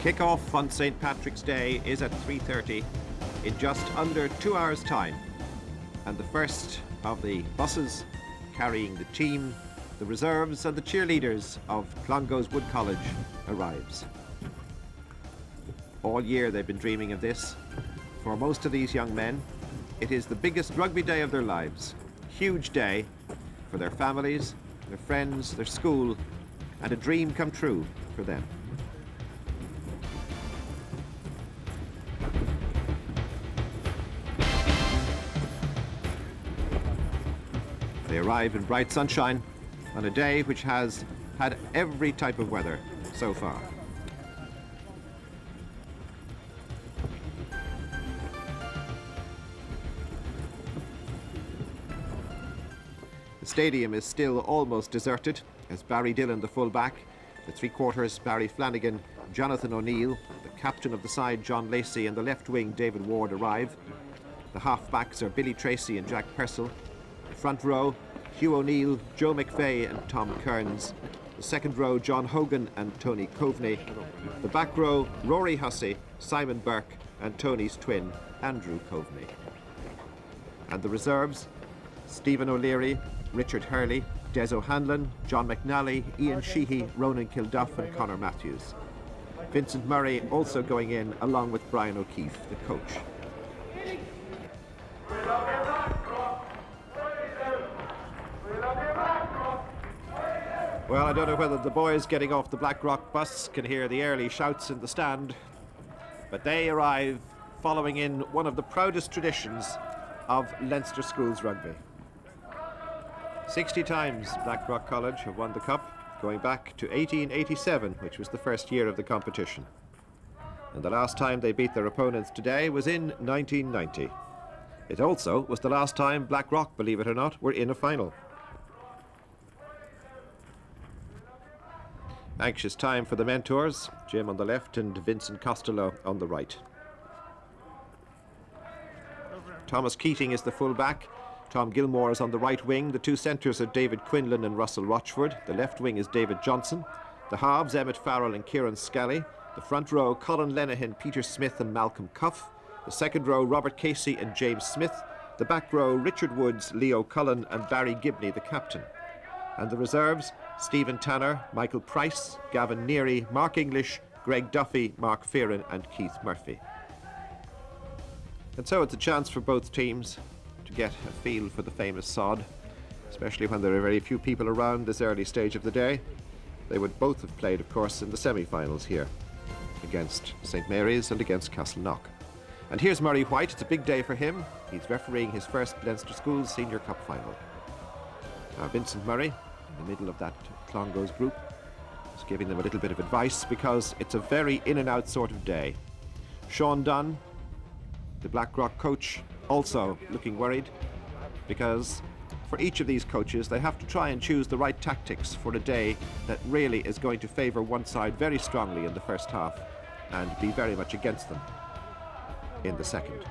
Kickoff on St. Patrick's Day is at 3:30 in just under 2 hours' time. And the first of the buses carrying the team, the reserves and the cheerleaders of Clongowes Wood College arrives. All year they've been dreaming of this. For most of these young men, it is the biggest rugby day of their lives. Huge day for their families, their friends, their school, and a dream come true for them. They arrive in bright sunshine on a day which has had every type of weather so far. The stadium is still almost deserted as Barry Dillon, the full-back, the three-quarters Barry Flanagan, Jonathan O'Neill, the captain of the side John Lacey and the left wing David Ward arrive. The half-backs are Billy Tracy and Jack Purcell. The front row, Hugh O'Neill, Joe McVeigh and Tom Kearns. The second row, John Hogan and Tony Coveney. The back row, Rory Hussey, Simon Burke and Tony's twin, Andrew Coveney. And the reserves, Stephen O'Leary, Richard Hurley, Des O'Hanlon, John McNally, Ian Sheehy, Ronan Kilduff and Conor Matthews. Vincent Murray also going in along with Brian O'Keefe, the coach. Well, I don't know whether the boys getting off the Blackrock bus can hear the early shouts in the stand, but they arrive following in one of the proudest traditions of Leinster schools rugby. 60 times Blackrock College have won the cup, going back to 1887, which was the first year of the competition. And the last time they beat their opponents today was in 1990. It also was the last time Blackrock, believe it or not, were in a final. Anxious time for the mentors, Jim on the left and Vincent Costello on the right. Thomas Keating is the full-back. Tom Gilmore is on the right wing. The two centres are David Quinlan and Russell Rochford. The left wing is David Johnson. The halves, Emmett Farrell and Kieran Scally. The front row, Colin Lenihan, Peter Smith and Malcolm Cuff. The second row, Robert Casey and James Smith. The back row, Richard Woods, Leo Cullen and Barry Gibney, the captain. And the reserves, Stephen Tanner, Michael Price, Gavin Neary, Mark English, Greg Duffy, Mark Fearon and Keith Murphy. And so it's a chance for both teams to get a feel for the famous sod, especially when there are very few people around this early stage of the day. They would both have played, of course, in the semi-finals here against St Mary's and against Castleknock. And here's Murray White. It's a big day for him. He's refereeing his first Leinster Schools Senior Cup final. Now Vincent Murray, in the middle of that Clongowes group, is giving them a little bit of advice because it's a very in-and-out sort of day. Sean Dunn, the Blackrock coach, also looking worried because for each of these coaches they have to try and choose the right tactics for a day that really is going to favour one side very strongly in the first half and be very much against them in the second.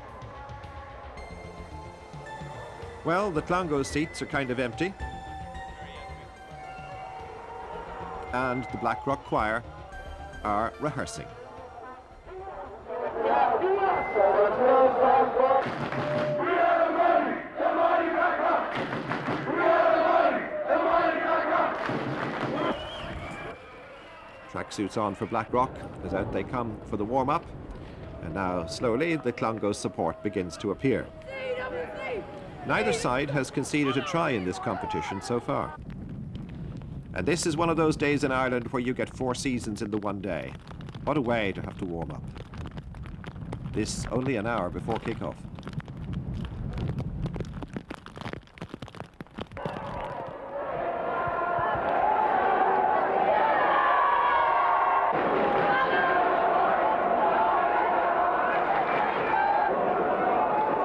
Well, the Clongowes seats are kind of empty and the Blackrock choir are rehearsing. Tracksuits on for Blackrock as out they come for the warm-up, and now slowly the Clongowes support begins to appear. Neither side has conceded a try in this competition so far. And this is one of those days in Ireland where you get 4 seasons in the one day. What a way to have to warm up. This only an hour before kickoff.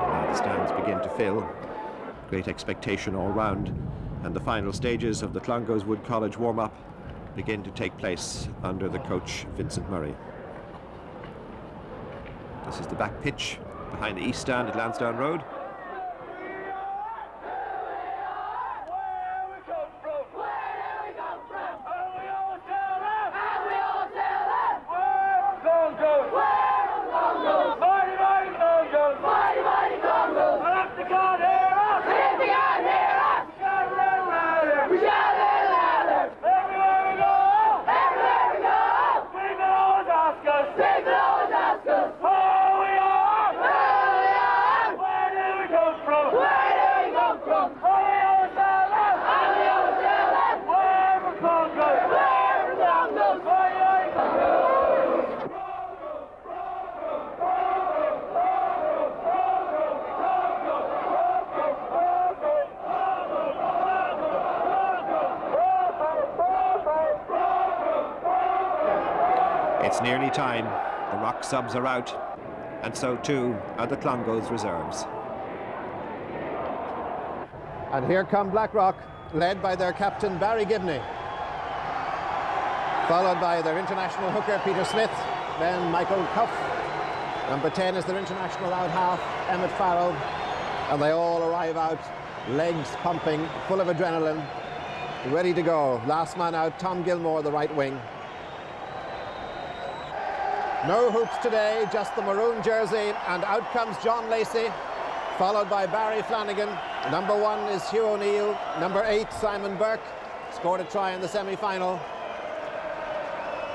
Now the stands begin to fill. Great expectation all round. And the final stages of the Clongowes Wood College warm-up begin to take place under the coach Vincent Murray. This is the back pitch behind the east stand at Lansdowne Road. It's nearly time. The Rock subs are out, and so too are the Clongowes reserves. And here come Blackrock, led by their captain Barry Gibney, followed by their international hooker Peter Smith, then Michael Cuff. Number 10 is their international out half Emmett Farrell, and they all arrive out, legs pumping, full of adrenaline, ready to go. Last man out, Tom Gilmore, the right wing. No hoops today, just the maroon jersey, and out comes John Lacey, followed by Barry Flanagan. Number 1 is Hugh O'Neill. Number 8, Simon Burke, scored a try in the semi-final.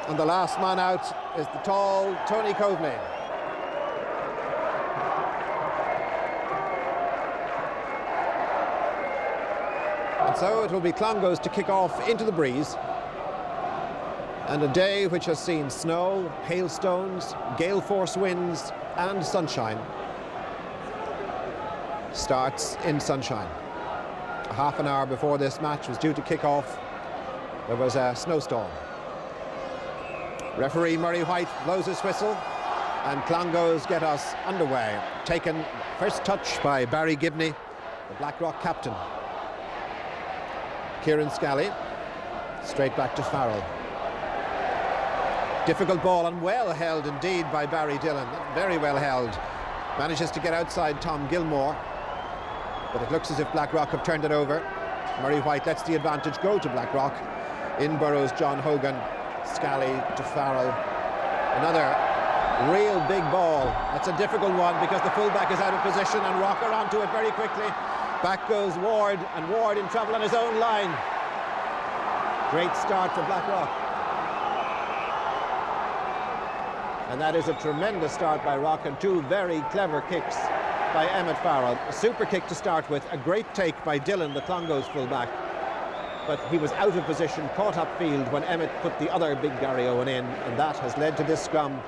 And the last man out is the tall Tony Coveney. And so it will be Clongowes to kick off into the breeze. And a day which has seen snow, hailstones, gale force winds and sunshine starts in sunshine. A half an hour before this match was due to kick off, there was a snowstorm. Referee Murray White blows his whistle and Clongowes get us underway. Taken first touch by Barry Gibney, the Blackrock captain. Kieran Scally, straight back to Farrell. Difficult ball and well held indeed by Barry Dillon, very well held. Manages to get outside Tom Gilmore, but it looks as if Blackrock have turned it over. Murray White lets the advantage go to Blackrock. In burrows John Hogan, Scally to Farrell. Another real big ball. That's a difficult one because the fullback is out of position and Rock are onto it very quickly. Back goes Ward, and Ward in trouble on his own line. Great start for Blackrock. And that is a tremendous start by Rock, and two very clever kicks by Emmett Farrell. A super kick to start with, a great take by Dillon, the Clongowes fullback. But he was out of position, caught upfield when Emmett put the other big Gary Owen in, and that has led to this scrum,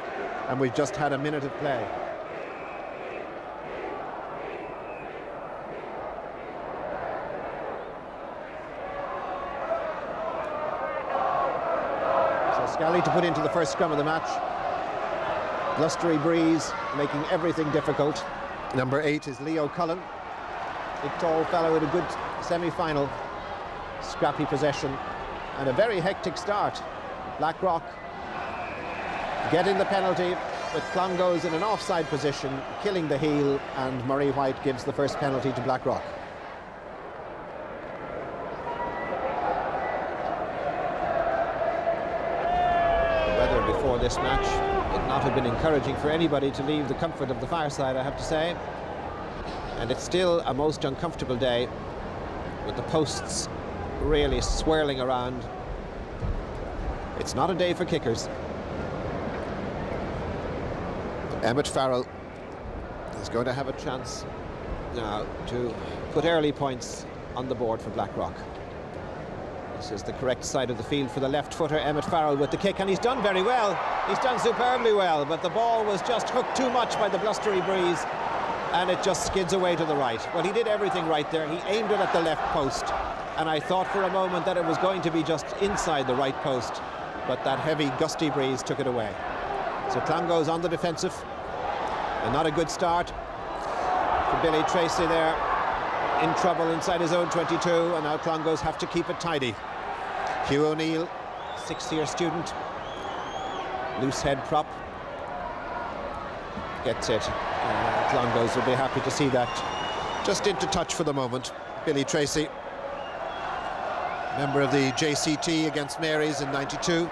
and we've just had a minute of play. So Scally to put into the first scrum of the match. Blustery breeze, making everything difficult. Number 8 is Leo Cullen. Big tall fellow with a good semi-final. Scrappy possession and a very hectic start. Blackrock getting the penalty with Clongowes in an offside position, killing the heel, and Murray White gives the first penalty to Blackrock. The weather before this match would not have been encouraging for anybody to leave the comfort of the fireside, I have to say. And it's still a most uncomfortable day with the posts really swirling around. It's not a day for kickers. Emmett Farrell is going to have a chance now to put early points on the board for Blackrock. This is the correct side of the field for the left footer, Emmett Farrell with the kick, and he's done very well. He's done superbly well, but the ball was just hooked too much by the blustery breeze and it just skids away to the right. Well, he did everything right there. He aimed it at the left post, and I thought for a moment that it was going to be just inside the right post, but that heavy gusty breeze took it away. So Clongowes on the defensive, and not a good start for Billy Tracy there, in trouble inside his own 22, and now Clongowes have to keep it tidy. Hugh O'Neill, sixth-year student, loose head prop, gets it. Clongowes will be happy to see that. Just into touch for the moment. Billy Tracy, member of the JCT against Mary's in '92.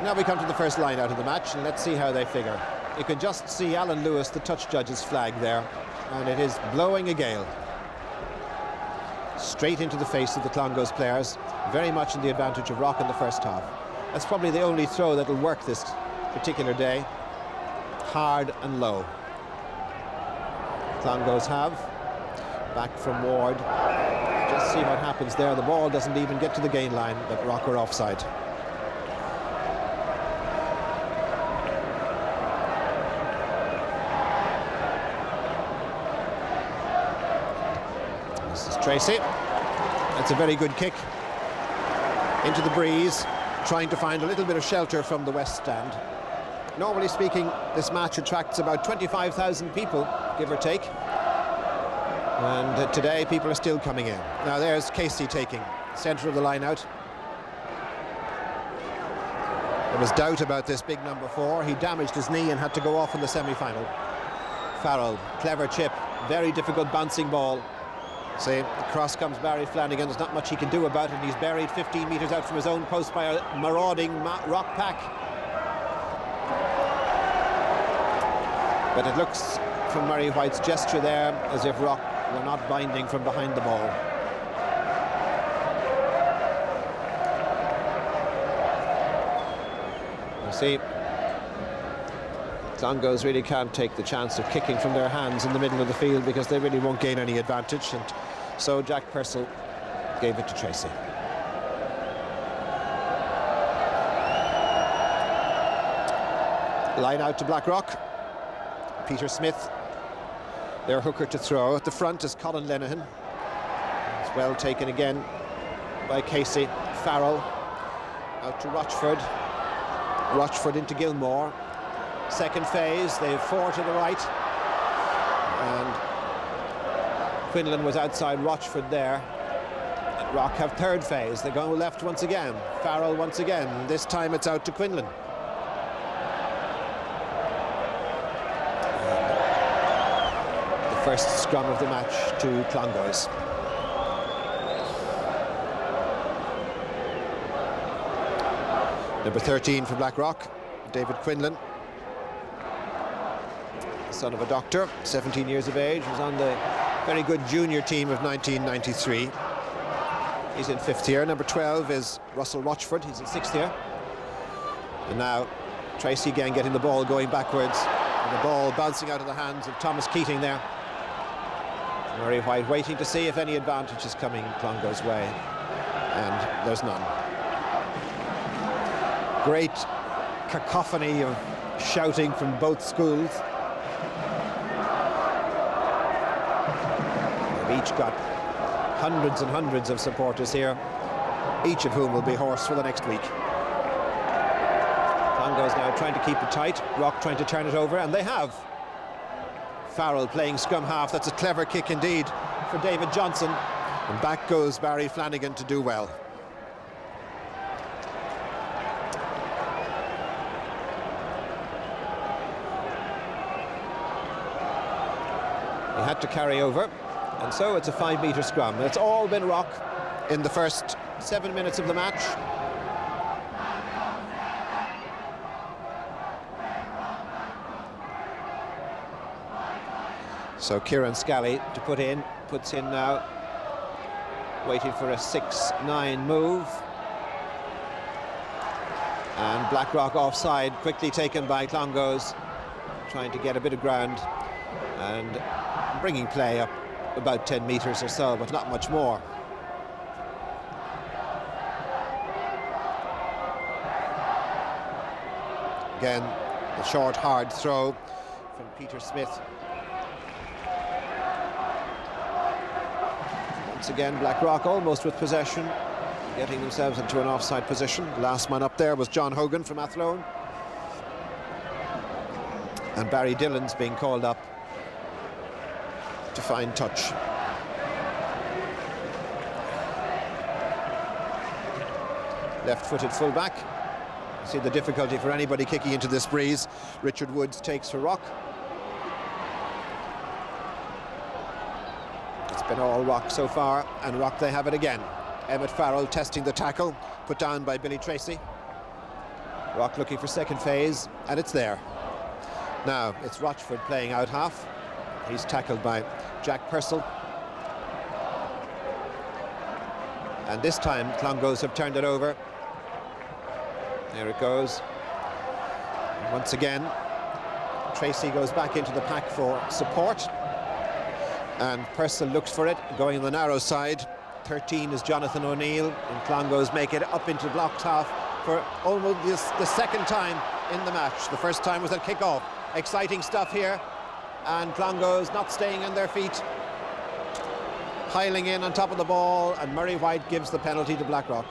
Now we come to the first line out of the match, and let's see how they figure. You can just see Alan Lewis, the touch judge's flag there, and it is blowing a gale. Straight into the face of the Clongowes players, very much in the advantage of Rock in the first half. That's probably the only throw that will work this particular day. Hard and low. Clongowes have. Back from Ward. Just see what happens there. The ball doesn't even get to the gain line, but Rock are offside. This is Tracy. That's a very good kick into the breeze. trying to find a little bit of shelter from the West Stand. Normally speaking, this match attracts about 25,000 people, give or take. And today people are still coming in. Now there's Casey taking centre of the line out. There was doubt about this big number 4. He damaged his knee and had to go off in the semi-final. Farrell, clever chip, very difficult bouncing ball. See, across comes Barry Flanagan. There's not much he can do about it. He's buried 15 metres out from his own post by a marauding rock pack. But it looks from Murray White's gesture there as if Rock were not binding from behind the ball. You see, Clongowes really can't take the chance of kicking from their hands in the middle of the field because they really won't gain any advantage, and so Jack Purcell gave it to Tracy. Line out to Blackrock. Peter Smith, their hooker to throw. At the front is Colin Lenihan. It's well taken again by Casey. Farrell out to Rochford. Rochford into Gilmore. Second phase, they have 4 to the right. And Quinlan was outside Rochford there. And Rock have third phase. They're going left once again. Farrell once again. This time it's out to Quinlan. First scrum of the match to Clongowes. Number 13 for Blackrock, David Quinlan, son of a doctor, 17 years of age, was on the very good junior team of 1993. He's in 5th year. Number 12 is Russell Rochford, he's in 6th year. And now Tracy again getting the ball going backwards, and the ball bouncing out of the hands of Thomas Keating there. Murray White waiting to see if any advantage is coming Clongowes' way, and there's none. Great cacophony of shouting from both schools. They've each got hundreds and hundreds of supporters here, each of whom will be hoarse for the next week. Clongowes now trying to keep it tight, Rock trying to turn it over, and they have. Farrell playing scrum half. That's a clever kick indeed for David Johnson, and back goes Barry Flanagan to do well. He had to carry over, and so it's a 5-metre scrum. It's all been Rock in the first 7 minutes of the match. So Kieran Scally to puts in now, waiting for a 6-9 move. And Blackrock offside, quickly taken by Clongowes, trying to get a bit of ground and bringing play up about 10 metres or so, but not much more. Again, the short, hard throw from Peter Smith. Once again, Blackrock almost with possession, getting themselves into an offside position. The last man up there was John Hogan from Athlone. And Barry Dillon's being called up to find touch. Left-footed fullback. See the difficulty for anybody kicking into this breeze. Richard Woods takes for Rock. It's been all Rock so far, and Rock they have it again. Emmett Farrell testing the tackle, put down by Billy Tracy. Rock looking for second phase, and it's there. Now it's Rochford playing out half. He's tackled by Jack Purcell. And this time Clongowes have turned it over. There it goes. And once again, Tracy goes back into the pack for support. And Purcell looks for it, going on the narrow side. 13 is Jonathan O'Neill, and Clongowes make it up into blocked half for almost the second time in the match. The first time was at kickoff. Exciting stuff here, and Clongowes not staying on their feet, piling in on top of the ball, and Murray White gives the penalty to Blackrock.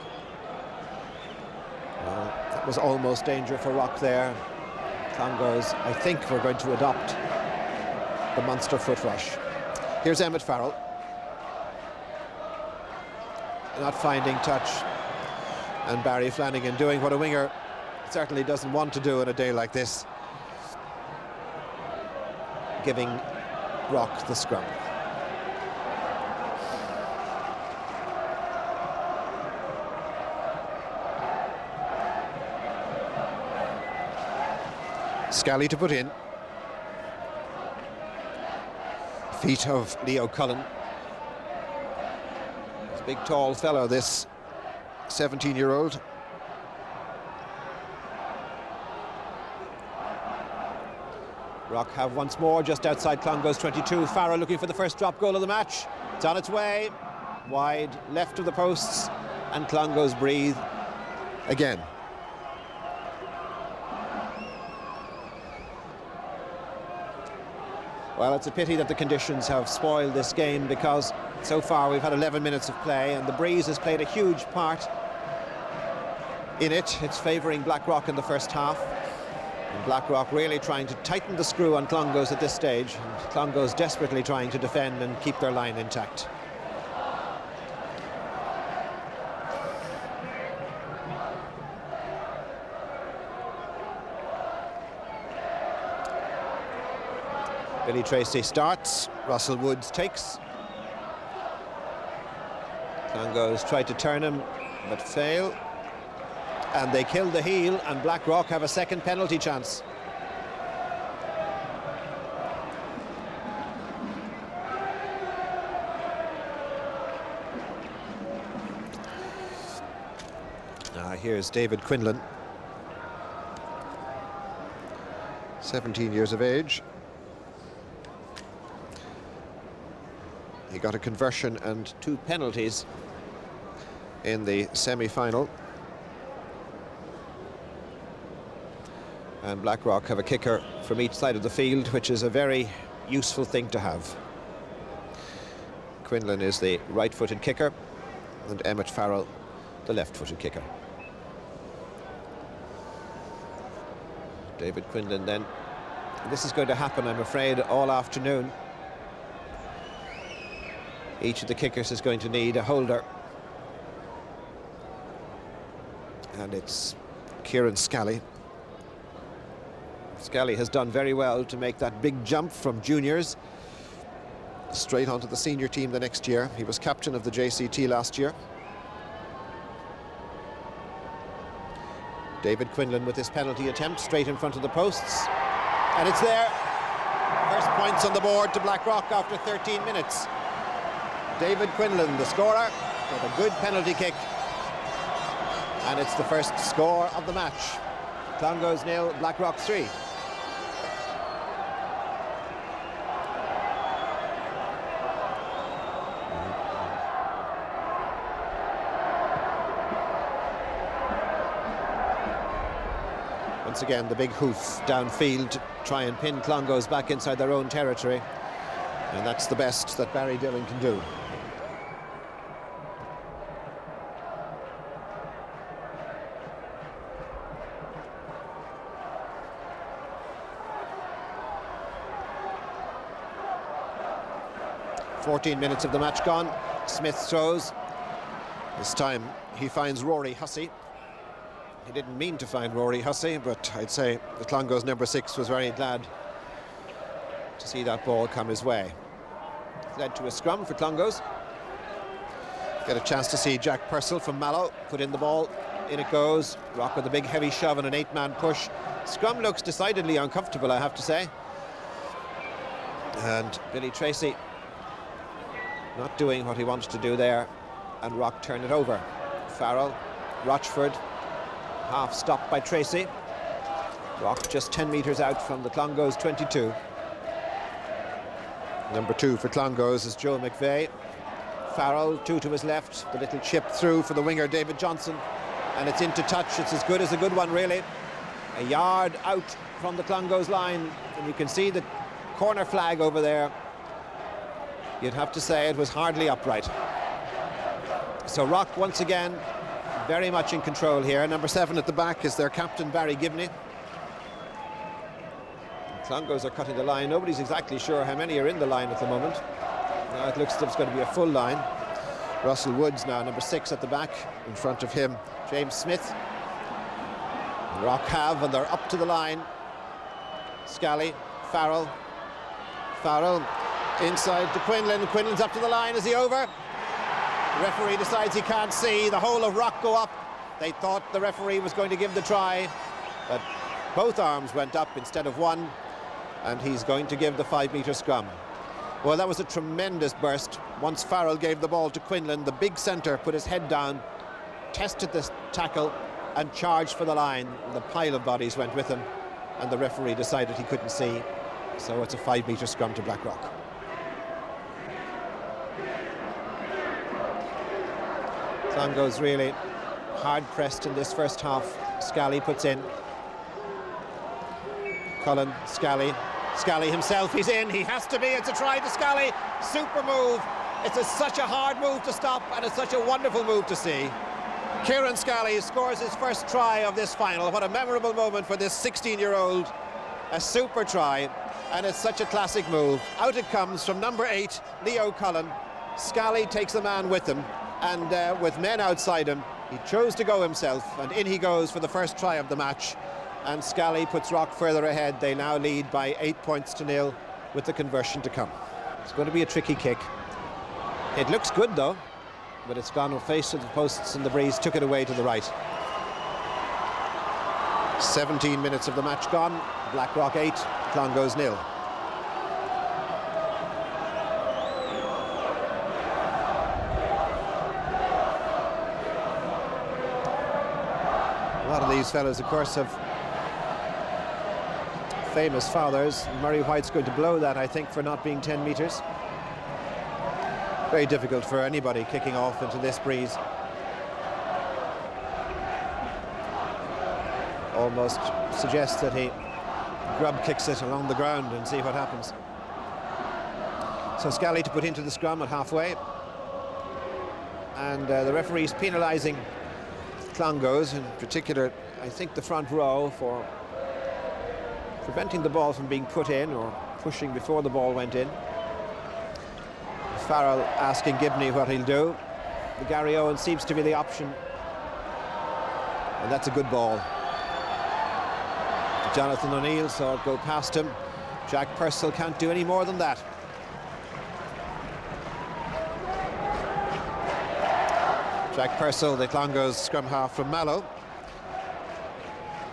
Well, that was almost danger for Rock there. Clongowes, I think, we're going to adopt the Munster foot rush. Here's Emmett Farrell. Not finding touch. And Barry Flanagan doing what a winger certainly doesn't want to do on a day like this. Giving Rock the scrum. Scally to put in. Feet of Leo Cullen. He's a big tall fellow, this 17-year-old. Rock have once more just outside Clongowes 22. Farrell looking for the first drop goal of the match. It's on its way. Wide left of the posts, and Clongowes breathe again. Well, it's a pity that the conditions have spoiled this game, because so far we've had 11 minutes of play and the breeze has played a huge part in it. It's favouring Blackrock in the first half. And Blackrock really trying to tighten the screw on Clongowes at this stage. And Clongowes desperately trying to defend and keep their line intact. Billy Tracy starts, Russell Woods takes. Clongowes tried to turn him, but fail. And they kill the heel, and Blackrock have a second penalty chance. Here's David Quinlan, 17 years of age. He got a conversion and 2 penalties in the semi-final. And Blackrock have a kicker from each side of the field, which is a very useful thing to have. Quinlan is the right-footed kicker, and Emmett Farrell the left-footed kicker. David Quinlan then. This is going to happen, I'm afraid, all afternoon. Each of the kickers is going to need a holder. And it's Kieran Scally. Scally has done very well to make that big jump from juniors straight onto the senior team the next year. He was captain of the JCT last year. David Quinlan with his penalty attempt straight in front of the posts. And it's there. First points on the board to Blackrock after 13 minutes. David Quinlan, the scorer, with a good penalty kick. And it's the first score of the match. Clongowes 0, Blackrock 3. Once again, the big hoof downfield to try and pin Clongowes back inside their own territory. And that's the best that Barry Dillon can do. "14 minutes of the match gone. Smith throws. This time he finds Rory Hussey. He didn't mean to find Rory Hussey, but I'd say the Clongowes number 6 was very glad to see that ball come his way. It led to a scrum for Clongowes. Get a chance to see Jack Purcell from Mallow put in the ball. In it goes. Rock with a big heavy shove and an 8-man push. Scrum looks decidedly uncomfortable, I have to say. And Billy Tracy not doing what he wants to do there, and Rock turn it over. Farrell, Rochford, half stopped by Tracy. Rock just 10 metres out from the Clongowes 22. Number 2 for Clongowes is Joe McVeigh. Farrell, 2 to his left, the little chip through for the winger David Johnson, and it's into touch. It's as good as a good one, really. A yard out from the Clongowes line, and you can see the corner flag over there. You'd have to say it was hardly upright. So Rock once again very much in control here. Number 7 at the back is their captain, Barry Gibney. Clongowes are cutting the line. Nobody's exactly sure how many are in the line at the moment. Now it looks as if it's going to be a full line. Russell Woods now, number 6 at the back. In front of him, James Smith. Rock have, and they're up to the line. Scally, Farrell. Farrell inside to Quinlan. Quinlan's up to the line. Is he over? The referee decides he can't see. The whole of Rock go up. They thought the referee was going to give the try, but both arms went up instead of one, and he's going to give the 5-metre scrum. Well, that was a tremendous burst. Once Farrell gave the ball to Quinlan, the big centre put his head down, tested this tackle and charged for the line. The pile of bodies went with him, and the referee decided he couldn't see, so it's a 5-metre scrum to Blackrock. Clongowes really hard pressed in this first half. Scally puts in. Cullen, Scally. Scally himself, he's in, he has to be, it's a try to Scally. Super move. It's such a hard move to stop, and it's such a wonderful move to see. Kieran Scally scores his first try of this final. What a memorable moment for this 16-year-old. A super try, and it's such a classic move. Out it comes from number 8, Leo Cullen. Scally takes the man with him, and with men outside him, he chose to go himself, and in he goes for the first try of the match. And Scally puts Rock further ahead. They now lead by 8 points to 0 with the conversion to come. It's going to be a tricky kick. It looks good though, but it's gone face to the posts, and the breeze took it away to the right. 17 minutes of the match gone. Blackrock 8, Clongowes 0. A lot of these fellas, of course, have famous fathers. Murray White's going to blow that, I think, for not being 10 metres. Very difficult for anybody kicking off into this breeze. Almost suggests that he grub kicks it along the ground and see what happens. So Scally to put into the scrum at halfway. And the referee's penalising Clongowes, in particular, I think, the front row, for preventing the ball from being put in or pushing before the ball went in. Farrell asking Gibney what he'll do. The Gary Owen seems to be the option, and that's a good ball. Jonathan O'Neill saw it go past him. Jack Purcell can't do any more than that. Jack Purcell, the Clongowes scrum half from Mallow.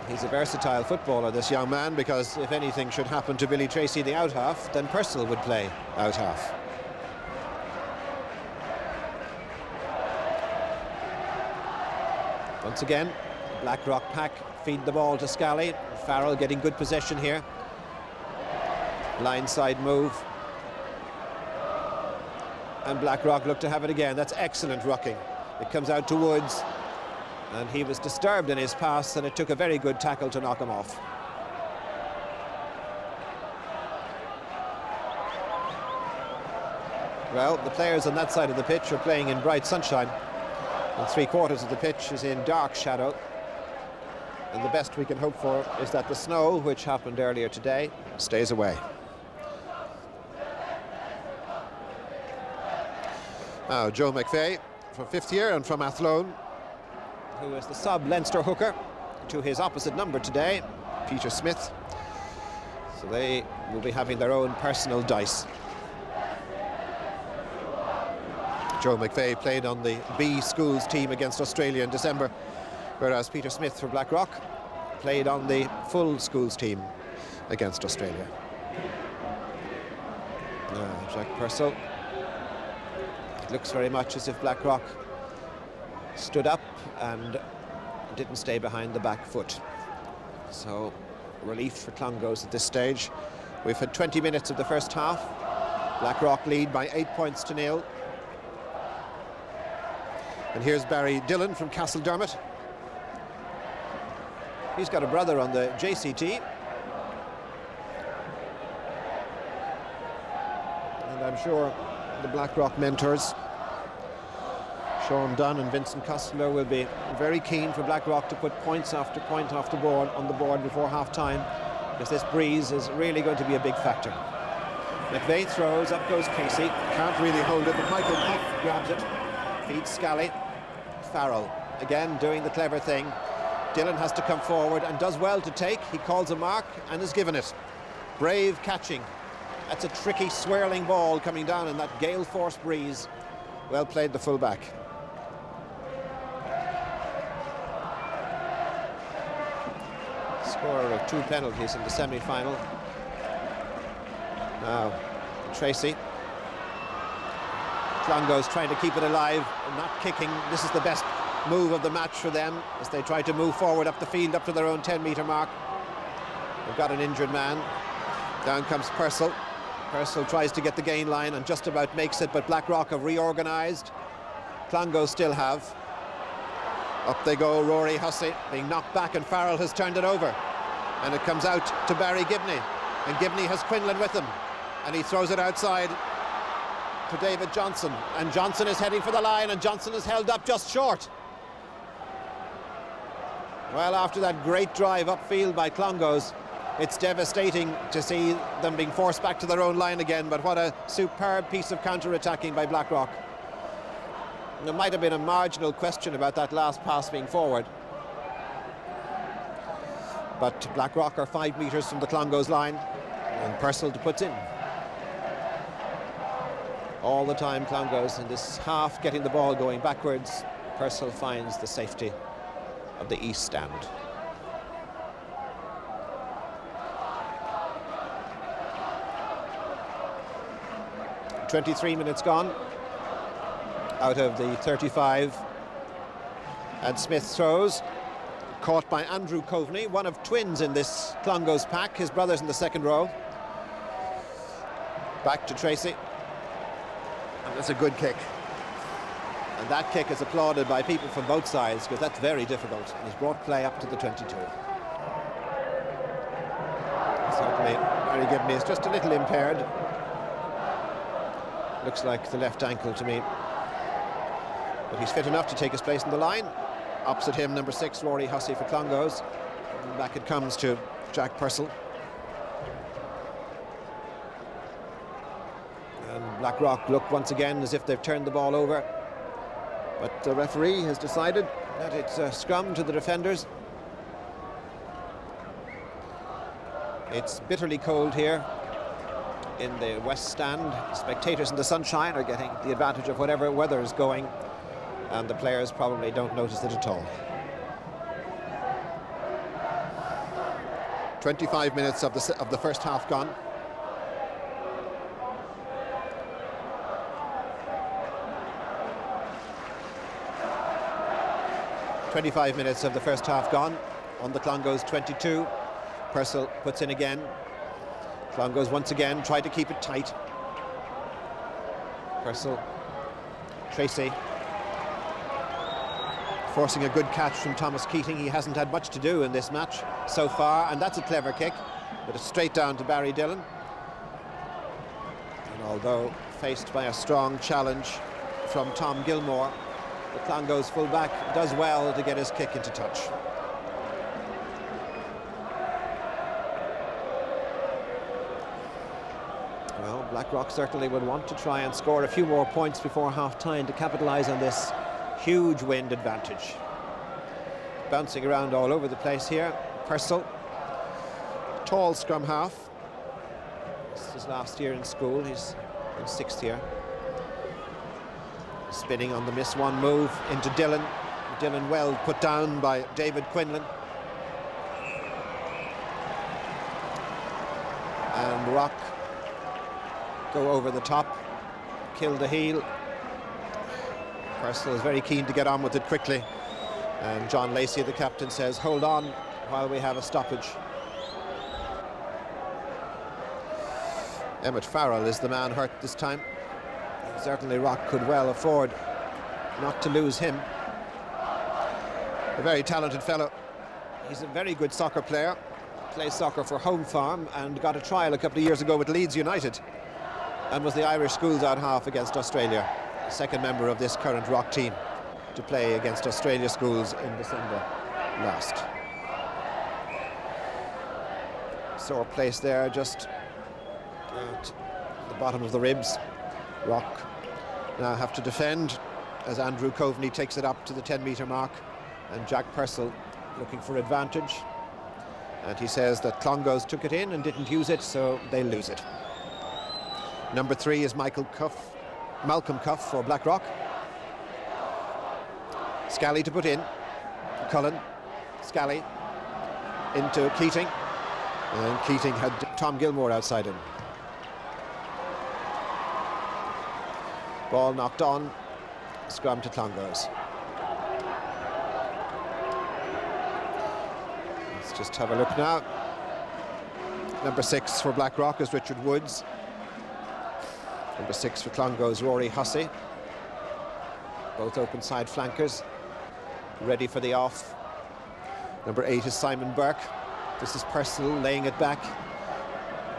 He's a versatile footballer, this young man, because if anything should happen to Billy Tracy, the out half, then Purcell would play out half. Once again, Blackrock pack feed the ball to Scally. Farrell getting good possession here. Blindside move. And Blackrock look to have it again. That's excellent rucking. It comes out to Woods, and he was disturbed in his pass, and it took a very good tackle to knock him off. Well, the players on that side of the pitch are playing in bright sunshine, and 3/4 of the pitch is in dark shadow. And the best we can hope for is that the snow, which happened earlier today, stays away. Now, Joe McVeigh from 5th year and from Athlone, who is the sub-Leinster hooker to his opposite number today, Peter Smith. So they will be having their own personal dice. Joe McVeigh played on the B schools team against Australia in December, whereas Peter Smith for Blackrock played on the full schools team against Australia. Jack Purcell. It looks very much as if Blackrock stood up and didn't stay behind the back foot. So relief for Clongowes at this stage. We've had 20 minutes of the first half. Blackrock lead by 8 points to 0. And here's Barry Dillon from Castledermot. He's got a brother on the JCT. And I'm sure the Blackrock mentors Sean Dunn and Vincent Costello will be very keen for Blackrock to put points after point off the board on the board before half-time, because this breeze is really going to be a big factor. McVeigh throws, up goes Casey, can't really hold it, but Michael Huff grabs it, feeds Scally. Farrell again doing the clever thing. Dillon has to come forward and does well to take. He calls a mark and is given it. Brave catching. That's a tricky swirling ball coming down in that gale force breeze. Well played, the full-back. Scorer of 2 penalties in the semi-final. Now Tracy. Clongowes trying to keep it alive, not kicking. This is the best move of the match for them as they try to move forward up the field up to their own 10-metre mark. They've got an injured man. Down comes Purcell. Purcell tries to get the gain line and just about makes it, but Blackrock have reorganised. Clongowes still have. Up they go, Rory Hussey being knocked back, and Farrell has turned it over. And it comes out to Barry Gibney. And Gibney has Quinlan with him. And he throws it outside to David Johnson, and Johnson is heading for the line, and Johnson is held up just short. Well, after that great drive upfield by Clongowes, it's devastating to see them being forced back to their own line again, but what a superb piece of counter-attacking by Blackrock. There might have been a marginal question about that last pass being forward, but Blackrock are 5 metres from the Clongowes line, and Purcell to put in. All the time Clongowes in this half getting the ball going backwards. Purcell finds the safety of the east stand. "23 minutes gone out of the 35, and Smith throws, caught by Andrew Coveney, one of twins in this Clongowes pack. His brother's in the second row. Back to Tracy. That's a good kick, and that kick is applauded by people from both sides, because that's very difficult. He's brought play up to the 22. Certainly Barry Gibney is just a little impaired. Looks like the left ankle to me, but he's fit enough to take his place in the line. Opposite him, number 6, Rory Hussey for Clongowes. And back it comes to Jack Purcell. Blackrock look once again as if they've turned the ball over, but the referee has decided that it's a scrum to the defenders. It's bitterly cold here in the west stand. Spectators in the sunshine are getting the advantage of whatever weather is going, and the players probably don't notice it at all. 25 minutes of the first half gone. "25 minutes of the first half gone on the Clongowes 22. Purcell puts in again. Clongowes once again try to keep it tight. Purcell, Tracy, forcing a good catch from Thomas Keating. He hasn't had much to do in this match so far, and that's a clever kick, but it's straight down to Barry Dillon. And although faced by a strong challenge from Tom Gilmore, the Clongowes full-back does well to get his kick into touch. Well, Blackrock certainly would want to try and score a few more points before half-time to capitalise on this huge wind advantage. Bouncing around all over the place here. Purcell, tall scrum half. This is his last year in school. He's in 6th year. Spinning on the miss one move into Dillon. Dillon well put down by David Quinlan. And Rock go over the top, kill the heel. Purcell is very keen to get on with it quickly, and John Lacey, the captain, says hold on while we have a stoppage. Emmett Farrell is the man hurt this time. Certainly Rock could well afford not to lose him. A very talented fellow. He's a very good soccer player, plays soccer for Home Farm, and got a trial a couple of years ago with Leeds United, and was the Irish schools out half against Australia, the second member of this current Rock team. to play against Australia schools in December last. Sore place there, just at the bottom of the ribs. Rock now have to defend as Andrew Coveney takes it up to the 10-metre mark, and Jack Purcell looking for advantage. And he says that Clongowes took it in and didn't use it, so they lose it. Number 3 is Malcolm Cuff for Blackrock. Scally to put in. Cullen, Scally into Keating, and Keating had Tom Gilmore outside him. Ball knocked on, scrum to Clongowes. Let's just have a look now. Number 6 for Blackrock is Richard Woods. Number 6 for Clongowes, Rory Hussey. Both open side flankers, ready for the off. Number 8 is Simon Burke. This is Purcell laying it back.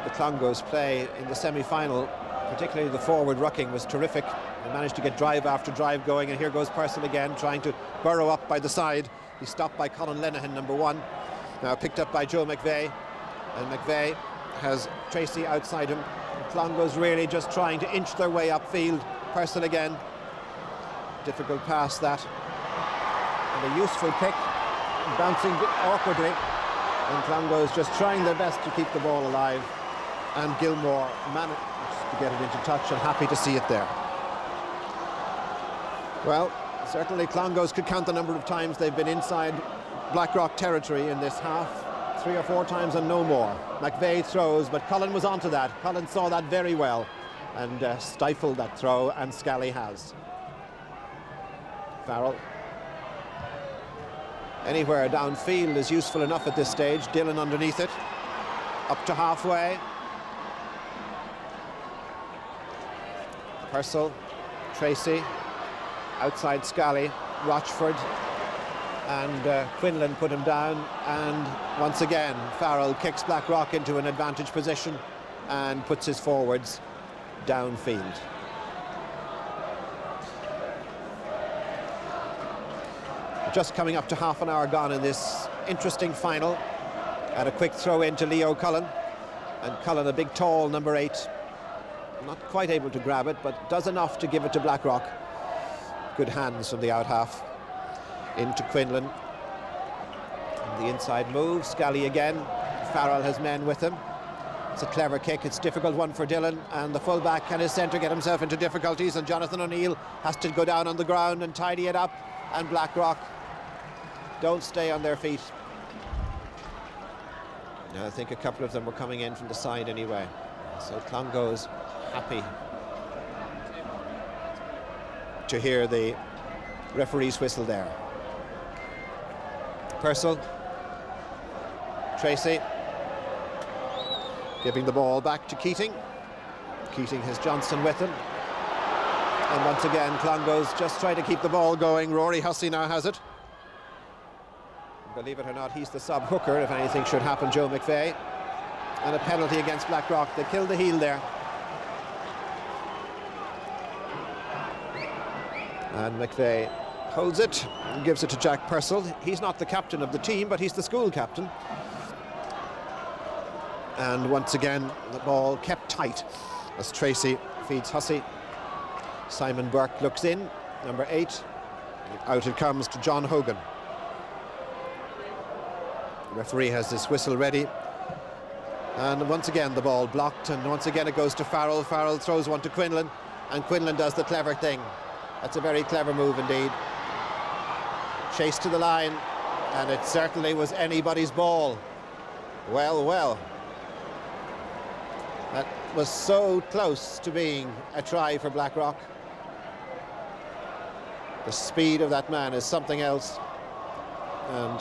The Clongowes play in the semi-final, particularly the forward rucking, was terrific. They managed to get drive after drive going, and here goes Purcell again, trying to burrow up by the side. He's stopped by Colin Lenihan, number 1. Now picked up by Joe McVeigh, and McVeigh has Tracy outside him. Clongowes really just trying to inch their way upfield. Purcell again. Difficult pass that. And a useful kick, bouncing awkwardly. And Clongowes just trying their best to keep the ball alive. And Gilmore managed to get it into touch, and happy to see it there. Well, certainly Clongowes could count the number of times they've been inside Blackrock territory in this half. 3 or 4 times and no more. McVeigh throws, but Cullen was onto that. Cullen saw that very well and stifled that throw, and Scally has. Farrell. Anywhere downfield is useful enough at this stage. Dillon underneath it. Up to halfway. Purcell, Tracy, outside Scally, Rochford, and Quinlan put him down, and once again Farrell kicks Blackrock into an advantage position and puts his forwards downfield. Just coming up to half an hour gone in this interesting final, and a quick throw in to Leo Cullen, and Cullen, a big tall number 8, not quite able to grab it, but does enough to give it to Blackrock. Good hands from the out half. Into Quinlan. And the inside move, Scally again. Farrell has men with him. It's a clever kick, it's a difficult one for Dillon, and the fullback and his centre get himself into difficulties, and Jonathan O'Neill has to go down on the ground and tidy it up, and Blackrock don't stay on their feet. Now, I think a couple of them were coming in from the side anyway. So Clongowes happy to hear the referee's whistle there. Purcell, Tracy, giving the ball back to Keating. Keating has Johnson with him. And once again, Clongowes just trying to keep the ball going. Rory Hussey now has it. Believe it or not, he's the sub-hooker if anything should happen, Joe McVeigh. And a penalty against Blackrock. They killed the heel there. And McVeigh holds it and gives it to Jack Purcell. He's not the captain of the team, but he's the school captain. And once again, the ball kept tight as Tracy feeds Hussey. Simon Burke looks in, number 8. Out it comes to John Hogan. The referee has this whistle ready. And once again, the ball blocked, and once again it goes to Farrell. Farrell throws one to Quinlan, and Quinlan does the clever thing. That's a very clever move indeed. Chase to the line, and it certainly was anybody's ball. Well, well. That was so close to being a try for Blackrock. The speed of that man is something else. And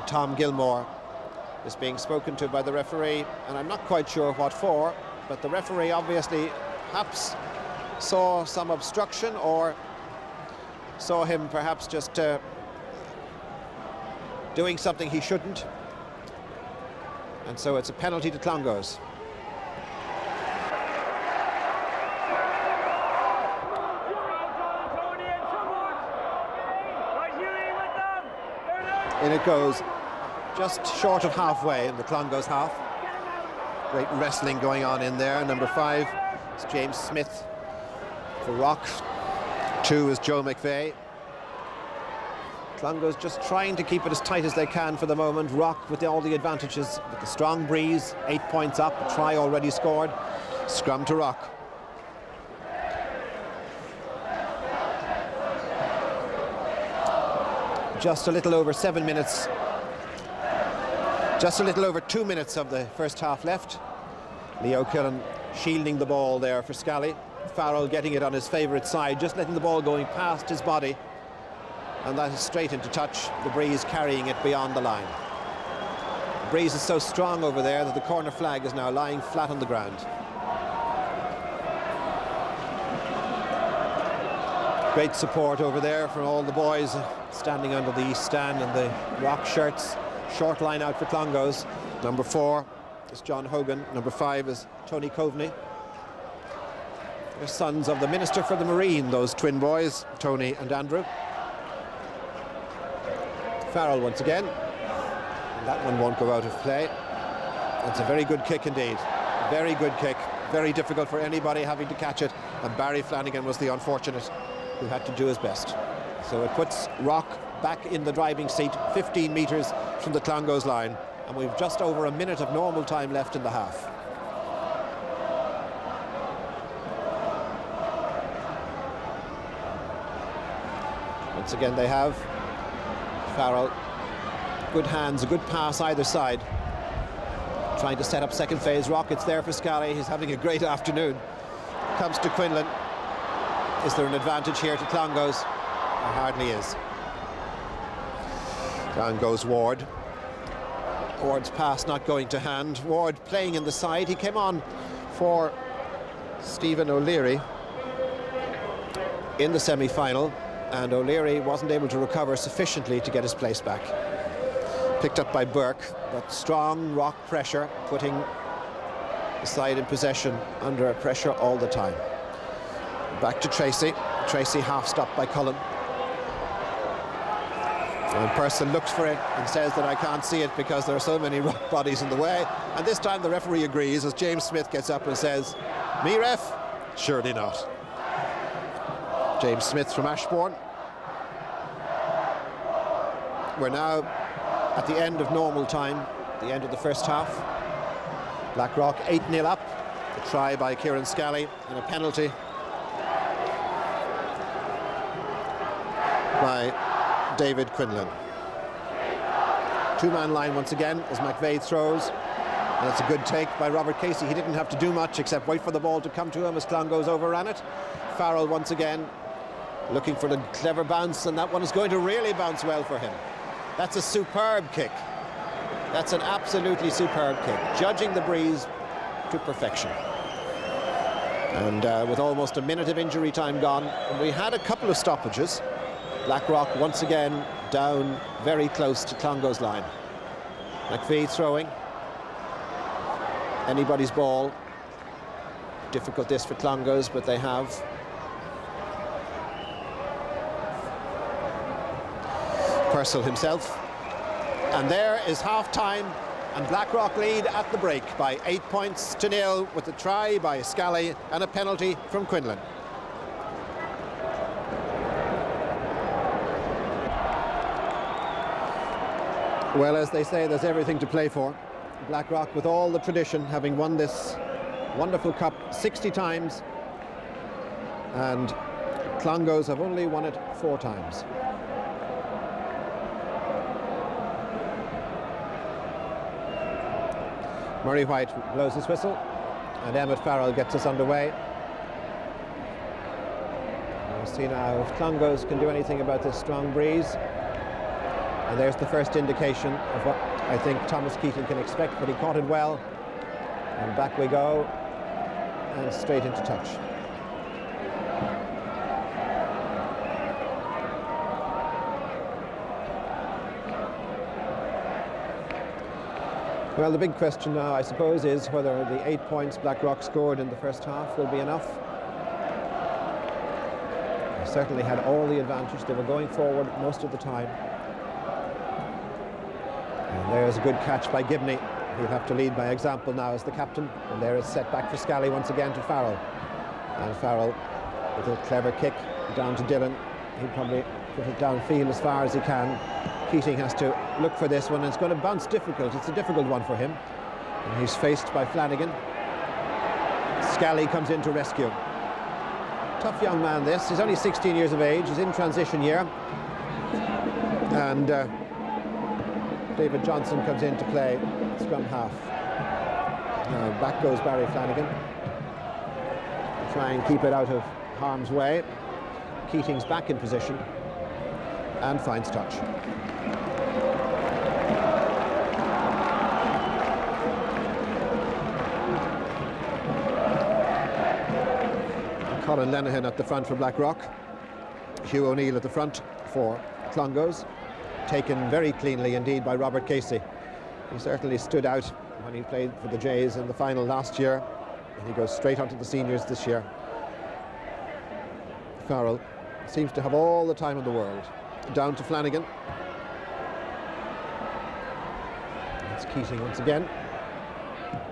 Tom Gilmore is being spoken to by the referee, and I'm not quite sure what for, but the referee obviously perhaps saw some obstruction, or saw him perhaps just doing something he shouldn't, and so it's a penalty to Clongowes. In it goes, just short of halfway in the Clongowes half. Great wrestling going on in there. Number 5 is James Smith for Rock. 2 is Joe McVeigh. Clongowes just trying to keep it as tight as they can for the moment. Rock with all the advantages, with the strong breeze, 8 points up, a try already scored. Scrum to Rock. Just a little over 7 minutes, just a little over 2 minutes of the first half left. Leo Killen shielding the ball there for Scally. Farrell getting it on his favourite side, just letting the ball going past his body. And that is straight into touch, the breeze carrying it beyond the line. The breeze is so strong over there that the corner flag is now lying flat on the ground. Great support over there from all the boys standing under the east stand and the Rock shirts. Short line out for Clongowes. Number 4 is John Hogan. Number 5 is Tony Coveney. They're sons of the Minister for the Marine, those twin boys, Tony and Andrew. Farrell once again. And that one won't go out of play. It's a very good kick indeed. Very good kick. Very difficult for anybody having to catch it. And Barry Flanagan was the unfortunate who had to do his best. So it puts Rock back in the driving seat, 15 metres from the Clongowes line, and we've just over a minute of normal time left in the half. Once again they have Farrell, good hands, a good pass either side, trying to set up second phase Rock. It's there for Scally, he's having a great afternoon. Comes to Quinlan. Is there an advantage here to Clongowes? There hardly is. Down goes Ward. Ward's pass not going to hand. Ward playing in the side. He came on for Stephen O'Leary in the semi-final, and O'Leary wasn't able to recover sufficiently to get his place back. Picked up by Burke, but strong Rock pressure, putting the side in possession under pressure all the time. Back to Tracy. Tracy half stopped by Cullen. And Person looks for it and says that I can't see it because there are so many Rock bodies in the way. And this time the referee agrees as James Smith gets up and says, "Me ref? Surely not." James Smith from Ashbourne. We're now at the end of normal time, the end of the first half. Blackrock 8-0 up. A try by Kieran Scally and a penalty by David Quinlan. Two-man line once again as McVeigh throws, and it's a good take by Robert Casey. He didn't have to do much except wait for the ball to come to him as Clongowes overran it. Farrell once again looking for the clever bounce, and that one is going to really bounce well for him. That's a superb kick. That's an absolutely superb kick, judging the breeze to perfection. And with almost a minute of injury time gone, and we had a couple of stoppages. Blackrock once again down very close to Clongowes' line. McVeigh throwing. Anybody's ball. Difficult this for Clongowes, but they have. Purcell himself. And there is half-time, and Blackrock lead at the break by 8 points to 0 with a try by Scally and a penalty from Quinlan. Well, as they say, there's everything to play for. Blackrock, with all the tradition, having won this wonderful cup 60 times, and Clongowes have only won it 4 times. Murray White blows his whistle, and Emmett Farrell gets us underway. We'll see now if Clongowes can do anything about this strong breeze. And there's the first indication of what I think Thomas Keating can expect, but he caught it well. And back we go, and straight into touch. Well, the big question now, I suppose, is whether the 8 points Blackrock scored in the first half will be enough. They certainly had all the advantage. They were going forward most of the time. And there's a good catch by Gibney. He'll have to lead by example now as the captain. And there is set back for Scally once again to Farrell. And Farrell with a clever kick down to Dillon. He'll probably put it downfield as far as he can. Keating has to look for this one, and it's going to bounce difficult. It's a difficult one for him. And he's faced by Flanagan. Scally comes in to rescue. Tough young man this. He's only 16 years of age. He's in transition year. And David Johnson comes in to play scrum half. Now back goes Barry Flanagan. Try and keep it out of harm's way. Keating's back in position and finds touch. Colin Lenihan at the front for Blackrock. Hugh O'Neill at the front for Clongowes. Taken very cleanly indeed by Robert Casey. He certainly stood out when he played for the Jays in the final last year. And he goes straight onto the seniors this year. Farrell seems to have all the time in the world. Down to Flanagan. It's Keating once again,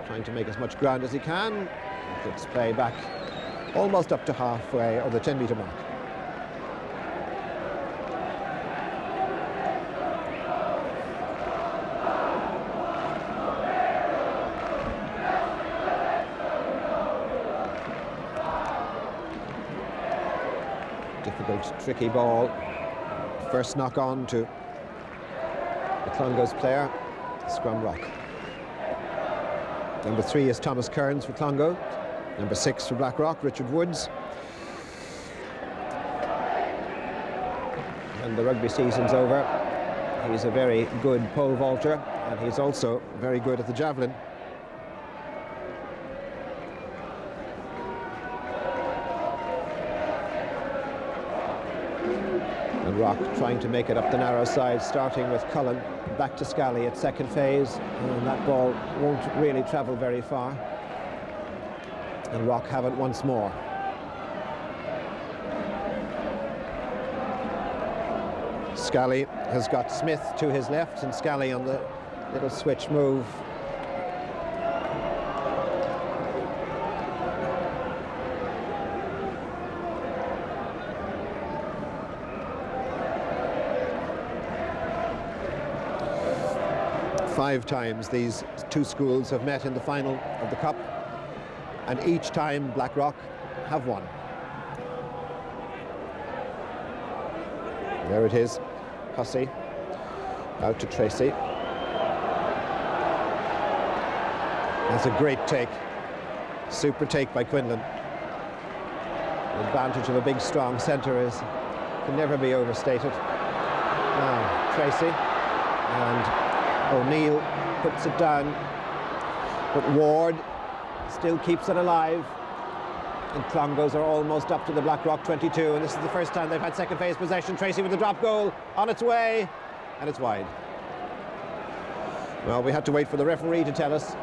trying to make as much ground as he can. Gets play back almost up to halfway, or the 10-metre mark. Difficult, tricky ball. First knock on to the Clongowes player, scrum rock. Number 3 is Thomas Kearns for Clongowes. Number 6 for Blackrock, Richard Woods. And the rugby season's over. He's a very good pole vaulter, and he's also very good at the javelin. And Rock trying to make it up the narrow side, starting with Cullen, back to Scally at second phase, and that ball won't really travel very far. And Rock have it once more. Scally has got Smith to his left, and Scally on the little switch move. Five times these two schools have met in the final of the Cup, and each time Blackrock have won. There it is, Hussey out to Tracy. That's a great take, super take by Quinlan. The advantage of a big strong centre can never be overstated. Now Tracy, and O'Neill puts it down, but Ward still keeps it alive. And Clongowes are almost up to the Blackrock 22, and this is the first time they've had second phase possession. Tracy with the drop goal on its way, and it's wide. Well, we had to wait for the referee to tell us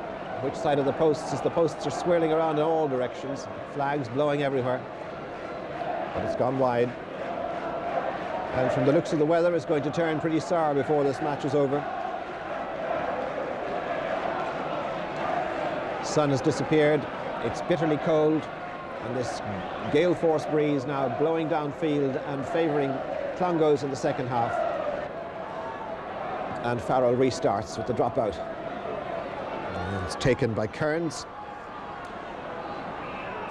which side of the posts, as the posts are swirling around in all directions, flags blowing everywhere, but it's gone wide. And from the looks of the weather, it's going to turn pretty sour before this match is over. Sun has disappeared, it's bitterly cold, and this gale force breeze now blowing downfield and favouring Clongowes in the second half. And Farrell restarts with the dropout. And it's taken by Kearns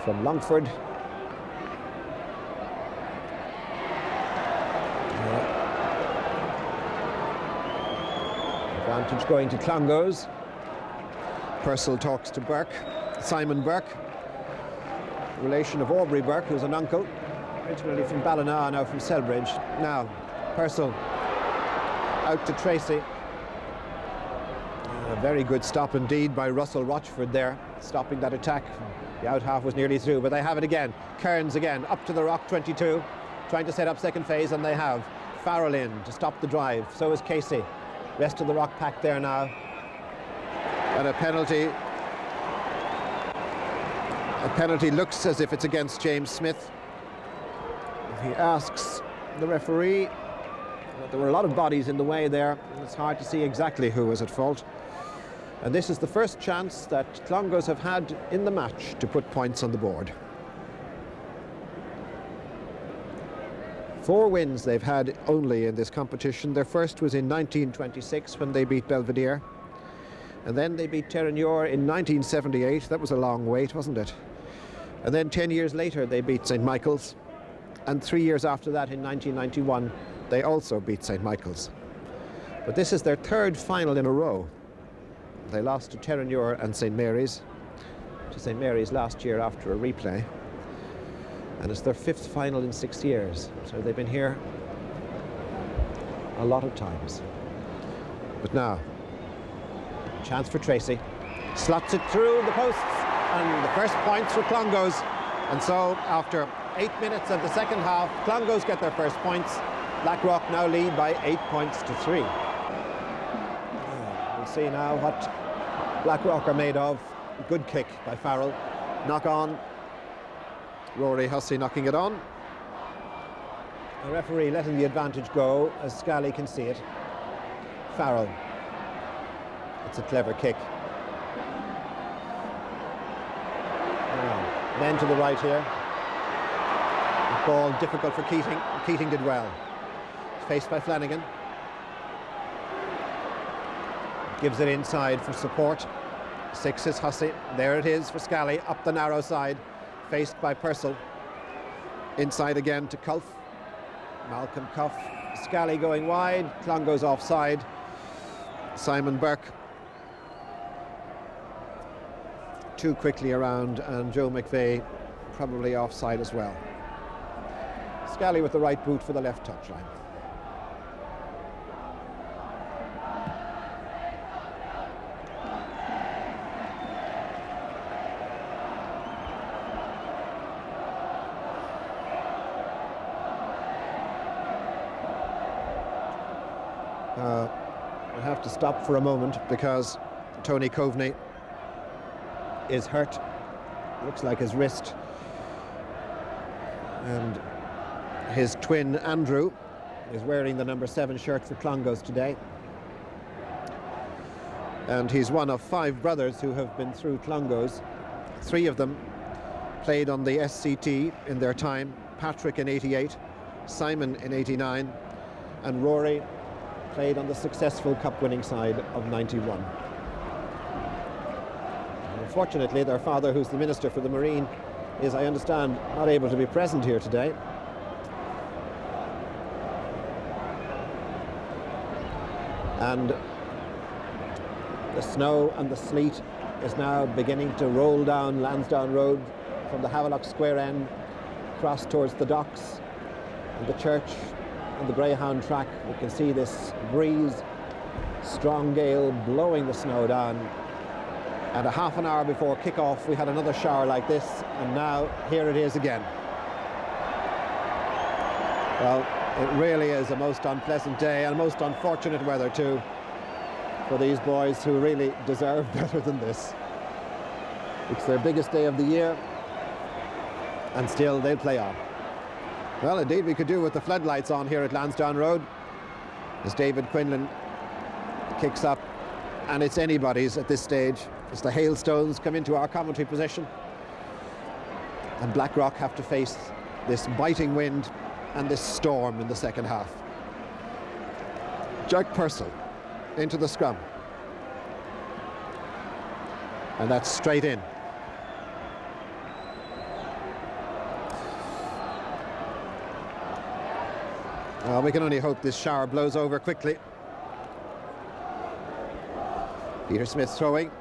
from Longford. Advantage going to Clongowes. Purcell talks to Burke, Simon Burke, relation of Aubrey Burke, who's an uncle, originally from Ballina, now from Selbridge. Now, Purcell out to Tracy. A very good stop indeed by Russell Rochford there, stopping that attack. The out half was nearly through, but they have it again. Kearns again, up to the Rock 22, trying to set up second phase, and they have. Farrell in to stop the drive, so is Casey. Rest of the Rock pack there now. And a penalty looks as if it's against James Smith. He asks the referee, But there were a lot of bodies in the way there. It's hard to see exactly who was at fault. And this is the first chance that Clongowes have had in the match to put points on the board. 4 wins they've had only in this competition. Their first was in 1926 when they beat Belvedere. And then they beat Terenure in 1978. That was a long wait, wasn't it? And then 10 years later they beat St. Michael's. And 3 years after that, in 1991, they also beat St. Michael's. But this is their 3rd final in a row. They lost to Terenure and St. Mary's. To St. Mary's last year after a replay. And it's their 5th final in 6 years. So they've been here a lot of times. But now, chance for Tracy. Slots it through the posts, and the first points for Clongowes. And so, after 8 minutes of the second half, Clongowes get their first points. Blackrock now lead by 8 points to 3. We'll see now what Blackrock are made of. Good kick by Farrell. Knock on. Rory Hussey knocking it on. The referee letting the advantage go as Scally can see it. Farrell. It's a clever kick. Then to the right here. The ball difficult for Keating. Keating did well. Faced by Flanagan. Gives it inside for support. 6 is Hussey. There it is for Scally, up the narrow side. Faced by Purcell. Inside again to Cuff. Malcolm Cuff. Scally going wide. Clongowes offside. Simon Burke. Too quickly around, and Joe McVeigh probably offside as well. Scally with the right boot for the left touchline. I have to stop for a moment because Tony Coveney is hurt. Looks like his wrist. And his twin Andrew is wearing the number 7 shirt for Clongowes today. And he's one of 5 brothers who have been through Clongowes. 3 of them played on the SCT in their time. Patrick in '88, Simon in '89, and Rory played on the successful cup-winning side of '91. Unfortunately, their father, who's the Minister for the Marine, is, I understand, not able to be present here today. And the snow and the sleet is now beginning to roll down Lansdowne Road from the Havelock Square end, across towards the docks and the church and the Greyhound track. We can see this breeze, strong gale blowing the snow down. And a half an hour before kickoff, we had another shower like this, and now here it is again. Well, it really is a most unpleasant day, and most unfortunate weather too, for these boys who really deserve better than this. It's their biggest day of the year, and still they'll play on. Well, indeed, we could do with the floodlights on here at Lansdowne Road, as David Quinlan kicks up, and it's anybody's at this stage, as the hailstones come into our commentary position, and Blackrock have to face this biting wind and this storm in the second half. Jack Purcell into the scrum, and that's straight in. Well, we can only hope this shower blows over quickly. Peter Smith throwing.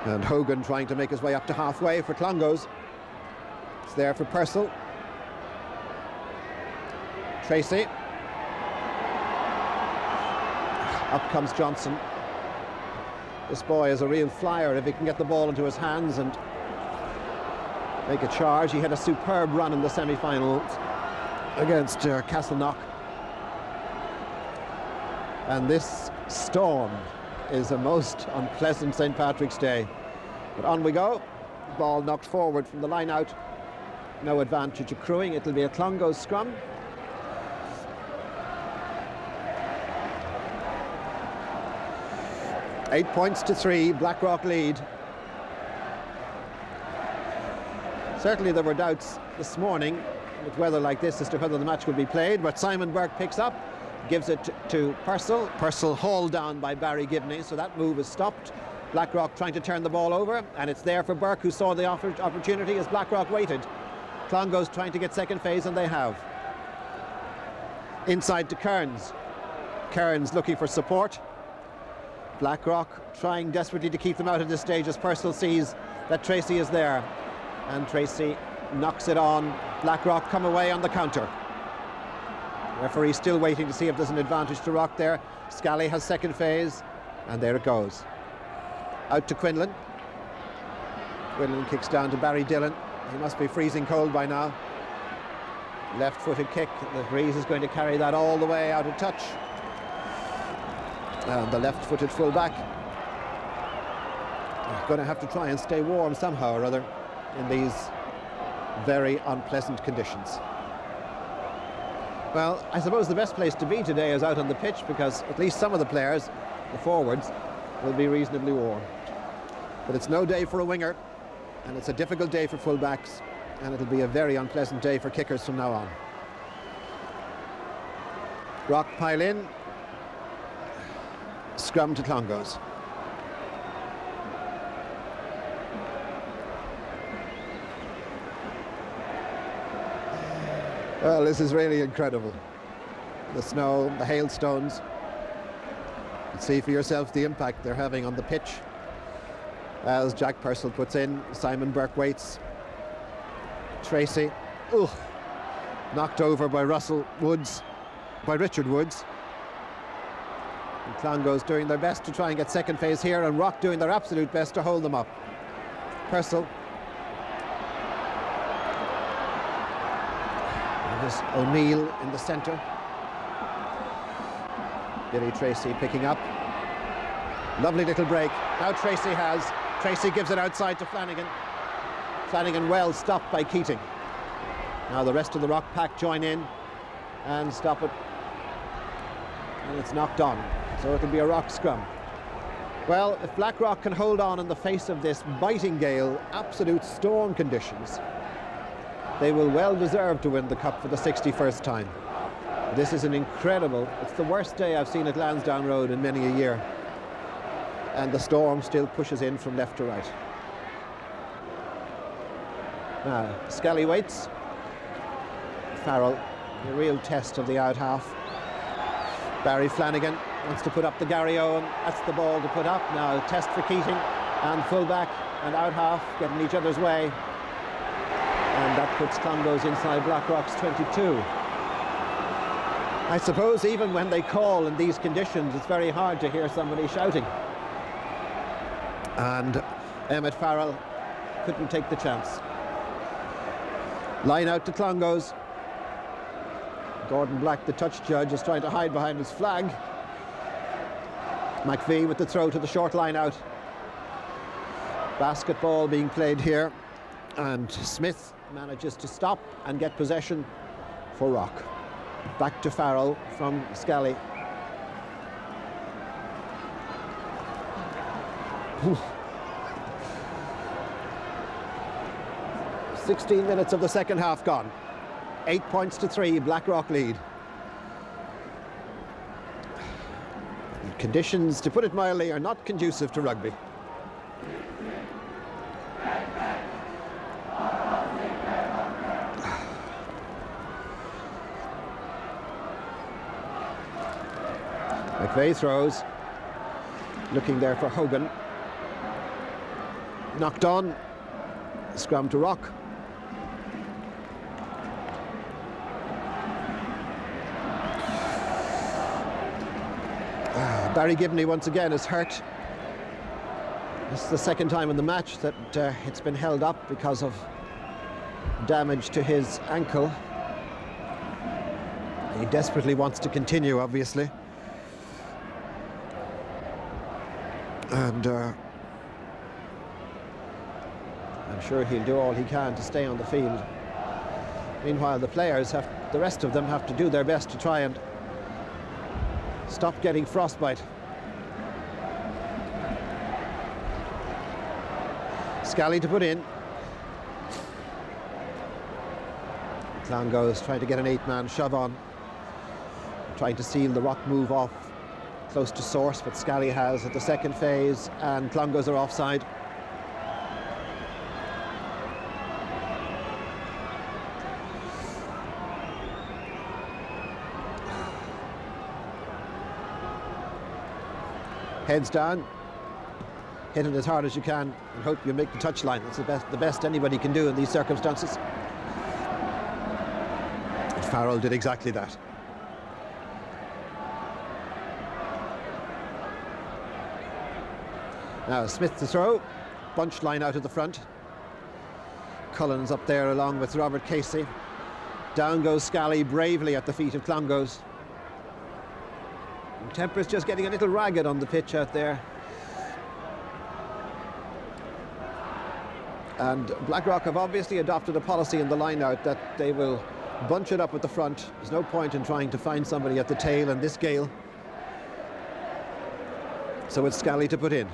And Hogan trying to make his way up to halfway for Clongowes. It's there for Purcell. Tracy. Up comes Johnson. This boy is a real flyer if he can get the ball into his hands and make a charge. He had a superb run in the semi-finals against Castleknock. And this storm is a most unpleasant St. Patrick's Day. But on we go. Ball knocked forward from the line out. no advantage accruing. It'll be a Clongowes scrum. Eight points to 3, Blackrock lead. Certainly there were doubts this morning with weather like this as to whether the match would be played, but Simon Burke picks up, gives it to Purcell. Purcell hauled down by Barry Gibney, so that move is stopped. Blackrock trying to turn the ball over, and it's there for Burke, who saw the opportunity as Blackrock waited. Clongowes trying to get second phase, and they have. Inside to Kearns. Kearns looking for support. Blackrock trying desperately to keep them out at this stage as Purcell sees that Tracy is there. And Tracy knocks it on. Blackrock come away on the counter. Referee still waiting to see if there's an advantage to Rock there. Scally has second phase, and there it goes. Out to Quinlan. Quinlan kicks down to Barry Dillon. He must be freezing cold by now. Left-footed kick. The breeze is going to carry that all the way out of touch. And the left-footed full-back is going to have to try and stay warm somehow or other in these very unpleasant conditions. Well, I suppose the best place to be today is out on the pitch, because at least some of the players, the forwards, will be reasonably warm. But it's no day for a winger, and it's a difficult day for full-backs, and it'll be a very unpleasant day for kickers from now on. Rock pile in. Scrum to Clongowes. Well, this is really incredible. The snow, the hailstones. You see for yourself the impact they're having on the pitch. As Jack Purcell puts in, Simon Burke waits. Tracy, knocked over by Richard Woods. And Clongowes doing their best to try and get second phase here, and Rock doing their absolute best to hold them up. Purcell. There's O'Neill in the centre. Billy Tracy picking up. Lovely little break. Now Tracy gives it outside to Flanagan. Flanagan well stopped by Keating. Now the rest of the Rock pack join in and stop it. And it's knocked on. So it'll be a Rock scrum. Well, if Blackrock can hold on in the face of this biting gale, absolute storm conditions, they will well deserve to win the cup for the 61st time. This is an incredible, it's the worst day I've seen at Lansdowne Road in many a year. And the storm still pushes in from left to right. Now, Scally waits. Farrell, a real test of the out half. Barry Flanagan wants to put up the Gary Owen. That's the ball to put up. Now, test for Keating and full-back and out half, getting each other's way. And that puts Clongowes inside Blackrock's 22. I suppose even when they call in these conditions, it's very hard to hear somebody shouting. And Emmett Farrell couldn't take the chance. Line out to Clongowes. Gordon Black, the touch judge, is trying to hide behind his flag. McVie with the throw to the short line out. Basketball being played here, and Smith manages to stop and get possession for Rock. Back to Farrell from Scally. 16 minutes of the second half gone. 8 points to 3, Blackrock lead. Conditions, to put it mildly, are not conducive to rugby. McVeigh throws, looking there for Hogan. Knocked on, scrum to Rock. Barry Gibney once again is hurt. This is the second time in the match that it's been held up because of damage to his ankle. He desperately wants to continue, obviously. And I'm sure he'll do all he can to stay on the field. Meanwhile, the rest of them have to do their best to try and stop getting frostbite. Scally to put in. Clongowes trying to get an 8-man shove on, trying to seal the rock move off close to source, but Scally has at the second phase, and Clongowes are offside. Heads down, hit it as hard as you can and hope you make the touchline. That's the best anybody can do in these circumstances. And Farrell did exactly that. Now Smith to throw, bunch line out of the front. Cullen's up there along with Robert Casey. Down goes Scally bravely at the feet of Clongowes. Temper's just getting a little ragged on the pitch out there. And Blackrock have obviously adopted a policy in the line-out that they will bunch it up at the front. There's no point in trying to find somebody at the tail in this gale. So it's Scally to put in.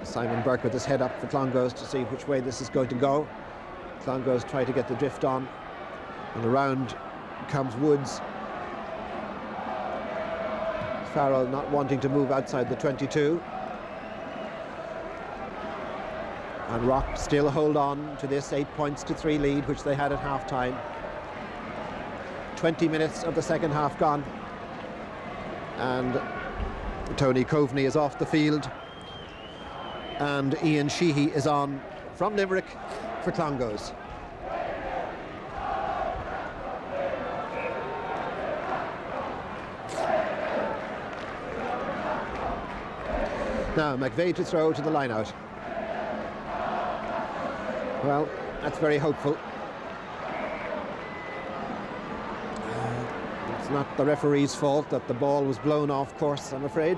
Simon Burke with his head up for Clongowes to see which way this is going to go. Clongowes try to get the drift on. And around comes Woods. Farrell not wanting to move outside the 22. And Rock still hold on to this 8-3 lead, which they had at half-time. 20 minutes of the second half gone. And Tony Coveney is off the field. And Ian Sheehy is on from Limerick for Clongowes. Now McVeigh to throw to the line-out. Well, that's very hopeful. It's not the referee's fault that the ball was blown off course, I'm afraid.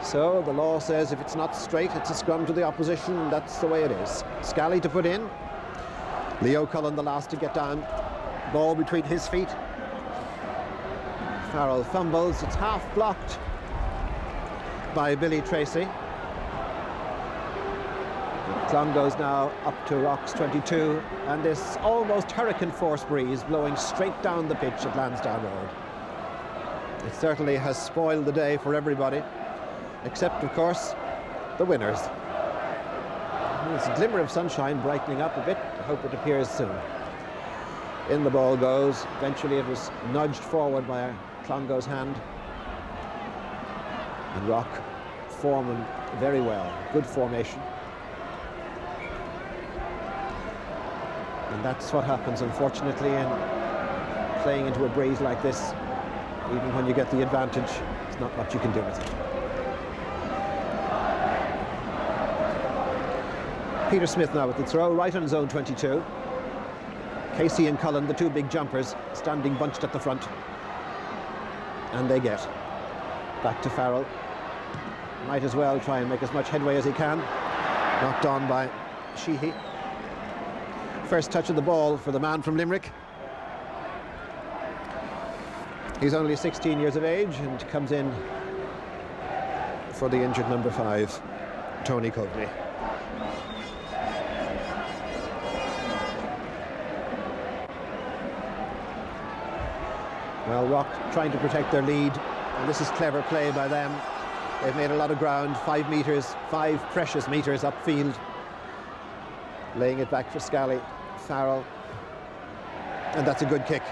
So the law says if it's not straight, it's a scrum to the opposition, and that's the way it is. Scally to put in. Leo Cullen the last to get down. Ball between his feet. Farrell fumbles. It's half blocked by Billy Tracy. Clongowes now up to Rock's 22, and this almost hurricane force breeze blowing straight down the pitch at Lansdowne Road. It certainly has spoiled the day for everybody, except of course the winners. There's a glimmer of sunshine brightening up a bit. I hope it appears soon. In the ball goes. Eventually it was nudged forward by a Clongowes hand. And Rock forming very well. Good formation. And that's what happens, unfortunately, in playing into a breeze like this. Even when you get the advantage, there's not much you can do with it. Peter Smith now with the throw, right on his own 22. Casey and Cullen, the two big jumpers, standing bunched at the front. And they get back to Farrell. Might as well try and make as much headway as he can. Knocked on by Sheehy. First touch of the ball for the man from Limerick. He's only 16 years of age and comes in for the injured number 5, Tony Coveney. Well, Rock trying to protect their lead, and this is clever play by them. They've made a lot of ground, 5 meters, 5 precious meters upfield. Laying it back for Scally, Farrell, and that's a good kick.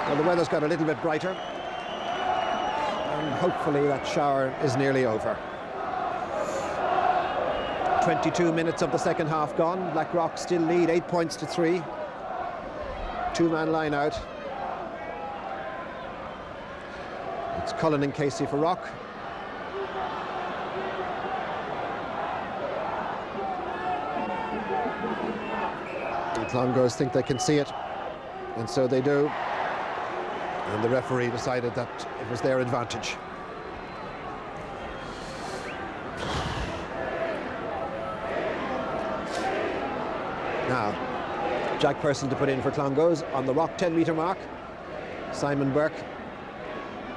Well, the weather's got a little bit brighter, and hopefully that shower is nearly over. 22 minutes of the second half gone. Blackrock still lead 8-3. 2-man line out. It's Cullen and Casey for Rock. The Clongowes think they can see it, and so they do. And the referee decided that it was their advantage. Now, Jack Person to put in for Clongowes on the Rock 10-metre mark. Simon Burke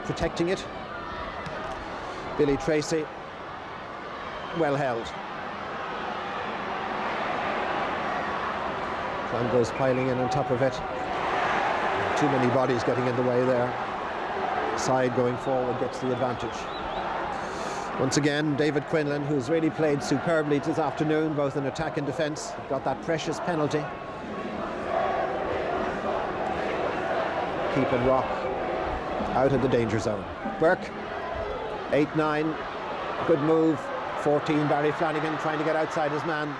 protecting it. Billy Tracy, well held. Clongowes piling in on top of it. Too many bodies getting in the way there. Side going forward gets the advantage. Once again, David Quinlan, who's really played superbly this afternoon, both in attack and defence, got that precious penalty. Keeping Rock out of the danger zone. Burke, 8-9, good move. 14, Barry Flanagan trying to get outside his man,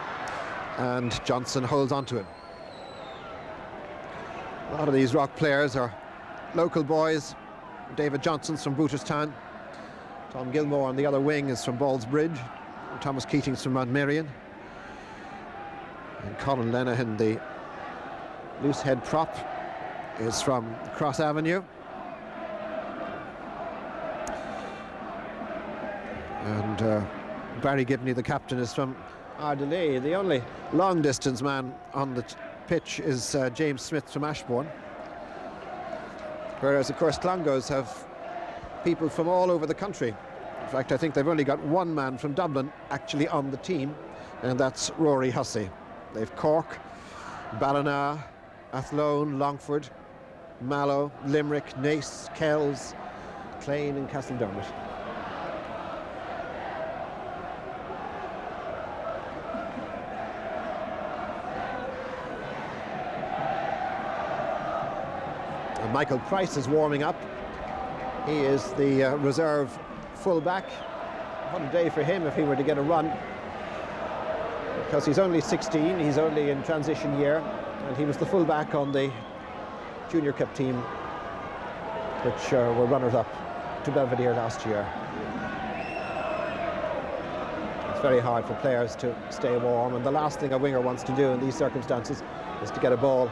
and Johnson holds on to him. A lot of these Rock players are local boys. David Johnson's from Booterstown. Tom Gilmore on the other wing is from Ballsbridge. Thomas Keating's from Mount Merion. And Colin Lenihan, the loose head prop, is from Cross Avenue. And Barry Gibney, the captain, is from Ardeleigh. The only long distance man on the pitch is James Smith from Ashbourne. Whereas, of course, Clongowes have people from all over the country. In fact, I think they've only got one man from Dublin actually on the team, and that's Rory Hussey. They've Cork, Ballina, Athlone, Longford, Mallow, Limerick, Naas, Kells, Clane and Castledermot. And Michael Price is warming up. He is the reserve full-back. What a day for him if he were to get a run. Because he's only 16, he's only in transition year, and he was the full-back on the Junior Cup team, which were runners-up to Belvedere last year. It's very hard for players to stay warm, and the last thing a winger wants to do in these circumstances is to get a ball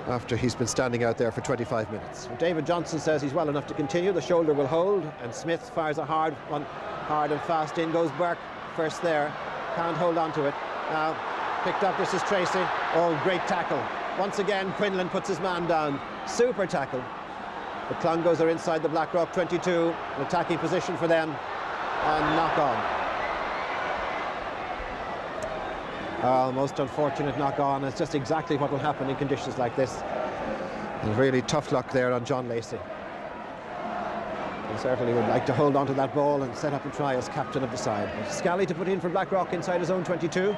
after he's been standing out there for 25 minutes. David Johnson says he's well enough to continue. The shoulder will hold, and Smith fires a hard one, hard and fast. In goes Burke, first there, can't hold on to it. Now picked up, this is Tracy. Oh, great tackle. Once again, Quinlan puts his man down. Super tackle. The Clongowes are inside the Blackrock 22, an attacking position for them, and knock on. Most unfortunate knock on. It's just exactly what will happen in conditions like this. And really tough luck there on John Lacey. He certainly would like to hold on to that ball and set up a try as captain of the side. Scally to put in for Blackrock inside his own 22.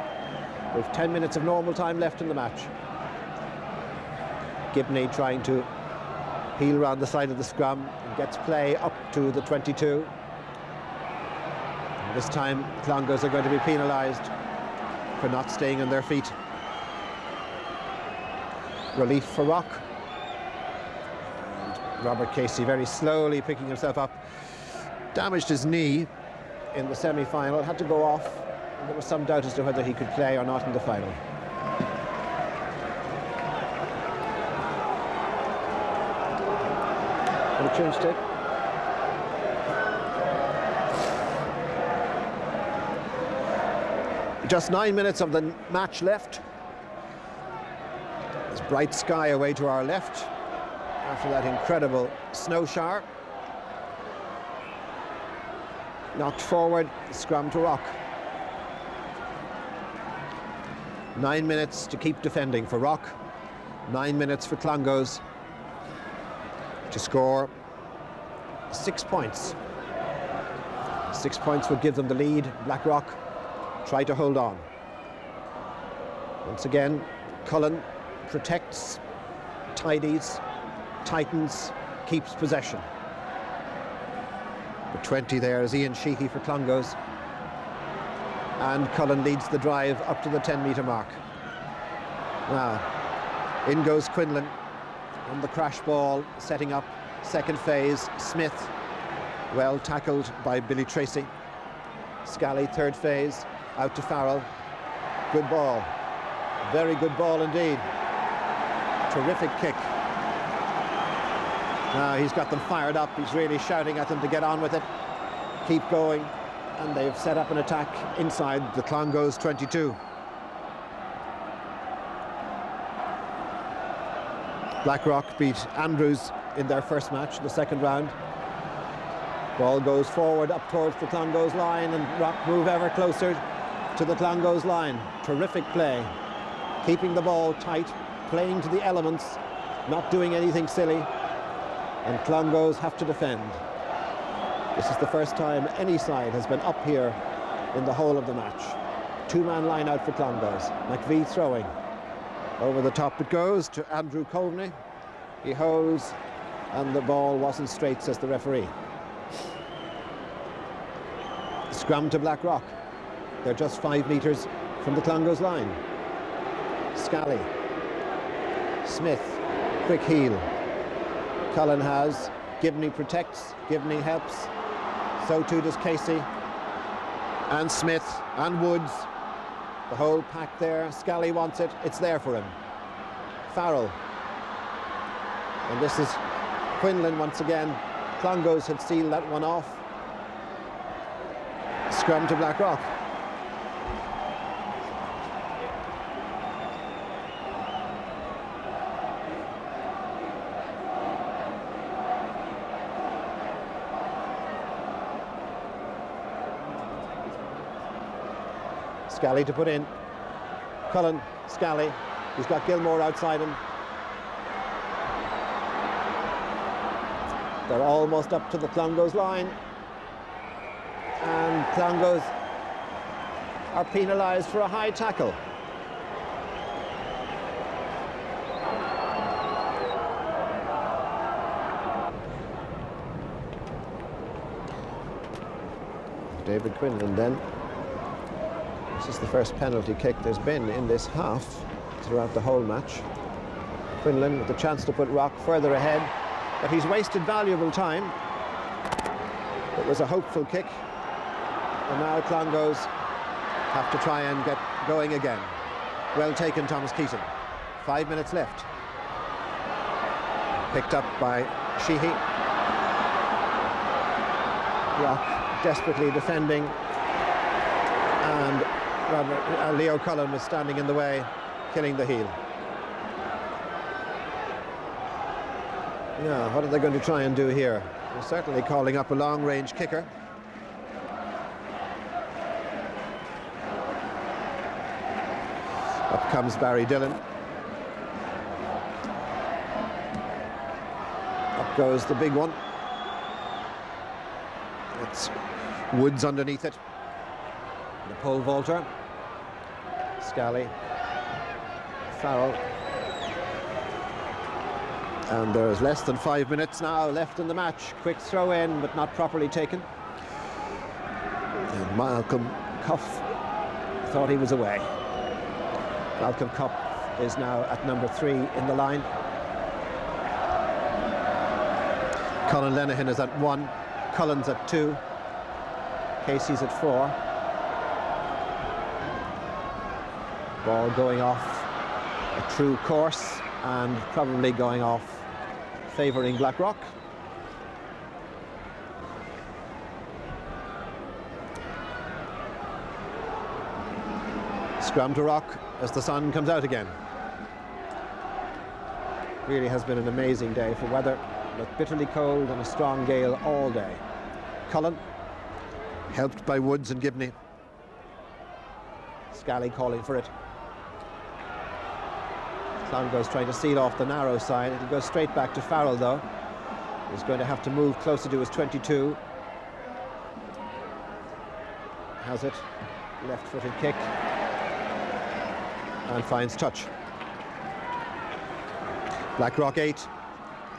With 10 minutes of normal time left in the match. Gibney trying to peel around the side of the scrum and gets play up to the 22. And this time Clongowes are going to be penalised for not staying on their feet. Relief for Rock. And Robert Casey very slowly picking himself up. Damaged his knee in the semi-final, had to go off. And there was some doubt as to whether he could play or not in the final. And a change stick. Just 9 minutes of the match left. There's bright sky away to our left after that incredible snow shower. Knocked forward, scrum to Rock. 9 minutes to keep defending for Rock. 9 minutes for Clongowes to score 6 points. 6 points would give them the lead. Blackrock try to hold on. Once again, Cullen protects, tidies, tightens, keeps possession. The 20 there is Ian Sheehy for Clongowes. And Cullen leads the drive up to the 10-metre mark. Now, in goes Quinlan on the crash ball, setting up second phase. Smith, well tackled by Billy Tracy. Scally, third phase. Out to Farrell. Good ball. Very good ball indeed. Terrific kick. Now he's got them fired up. He's really shouting at them to get on with it. Keep going. And they've set up an attack inside the Clongowes 22. Blackrock beat Andrews in their first match, the second round. Ball goes forward up towards the Clongowes line, and Rock move ever closer to the Clongowes line. Terrific play, keeping the ball tight, playing to the elements, not doing anything silly, and Clongowes have to defend. This is the first time any side has been up here in the whole of the match. Two-man line out for Clongowes. McVie throwing. Over the top it goes to Andrew Coveney. He holds, and the ball wasn't straight, says the referee. Scrum to Blackrock. They're just 5 metres from the Clongowes line. Scally. Smith. Quick heel. Cullen has. Gibney protects. Gibney helps. So too does Casey. And Smith and Woods. The whole pack there. Scally wants it. It's there for him. Farrell. And this is Quinlan once again. Clongowes had sealed that one off. Scrum to Blackrock. Scally to put in. Cullen, Scally. He's got Gilmore outside him. They're almost up to the Clongowes line. And Clongowes are penalised for a high tackle. David Quinlan then. This is the first penalty kick there's been in this half throughout the whole match. Quinlan with the chance to put Rock further ahead, but he's wasted valuable time. It was a hopeful kick, and now Clongowes have to try and get going again. Well taken, Thomas Keating. 5 minutes left. Picked up by Sheehy. Rock desperately defending, and Leo Cullen was standing in the way, killing the heel. Now, what are they going to try and do here? They're certainly calling up a long-range kicker. Up comes Barry Dillon. Up goes the big one. It's Woods underneath it. The pole vaulter. Scally. Farrell. And there's less than 5 minutes now left in the match. Quick throw in, but not properly taken. And Malcolm Cuff thought he was away. Malcolm Cuff is now at number 3 in the line. Colin Lenihan is at 1. Cullen's at 2. Casey's at 4. Ball going off a true course and probably going off favouring Blackrock. Scrum to Rock as the sun comes out again. Really has been an amazing day for weather. But bitterly cold and a strong gale all day. Cullen, helped by Woods and Gibney. Scally calling for it. Clongowes trying to seal off the narrow side. It'll go straight back to Farrell though. He's going to have to move closer to his 22. Has it. Left-footed kick. And finds touch. Blackrock 8.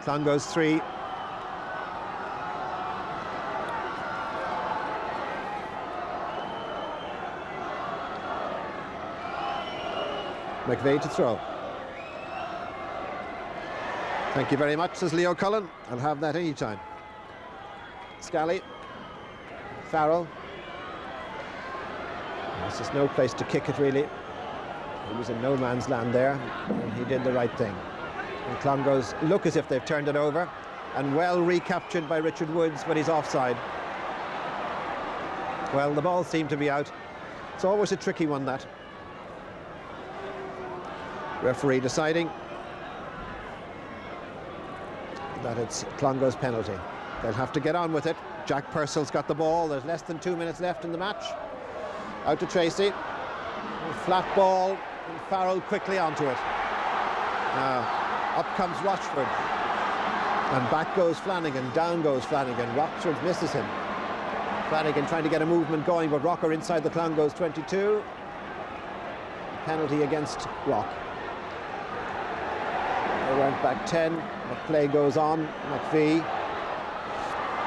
Clongowes 3. McVeigh to throw. Thank you very much, says Leo Cullen. I'll have that any time. Scally. Farrell. This is no place to kick it, really. He was in no man's land there, and he did the right thing. And Clongowes look as if they've turned it over, and well recaptured by Richard Woods, but he's offside. Well, the ball seemed to be out. It's always a tricky one, that. Referee deciding. that it's Clongowes' penalty. They'll have to get on with it. Jack Purcell's got the ball. There's less than 2 minutes left in the match. Out to Tracy. Flat ball, and Farrell quickly onto it. Up comes Rochford. And back goes Flanagan, down goes Flanagan. Rochford misses him. Flanagan trying to get a movement going, but Rocker inside the Clongowes 22. Penalty against Rock. They went back 10. The play goes on. McVie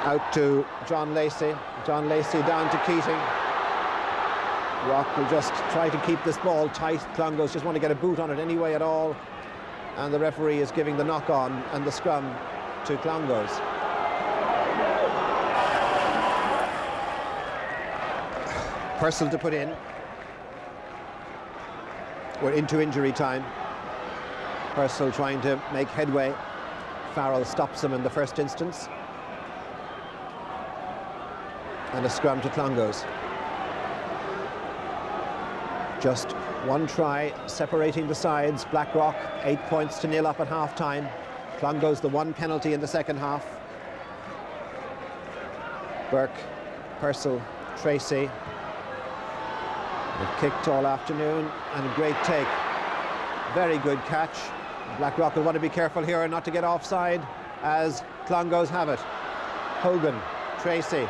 out to John Lacey. John Lacey down to Keating. Rock will just try to keep this ball tight. Clongowes just want to get a boot on it anyway at all. And the referee is giving the knock on and the scrum to Clongowes. Purcell to put in. We're into injury time. Purcell trying to make headway. Farrell stops him in the first instance. And a scrum to Clongowes. Just one try separating the sides. Blackrock 8 points to 0 up at half time. Clongowes the one penalty in the second half. Burke, Purcell, Tracy. They've kicked all afternoon and a great take. Very good catch. Blackrock will want to be careful here not to get offside as Clongowes have it. Hogan, Tracy.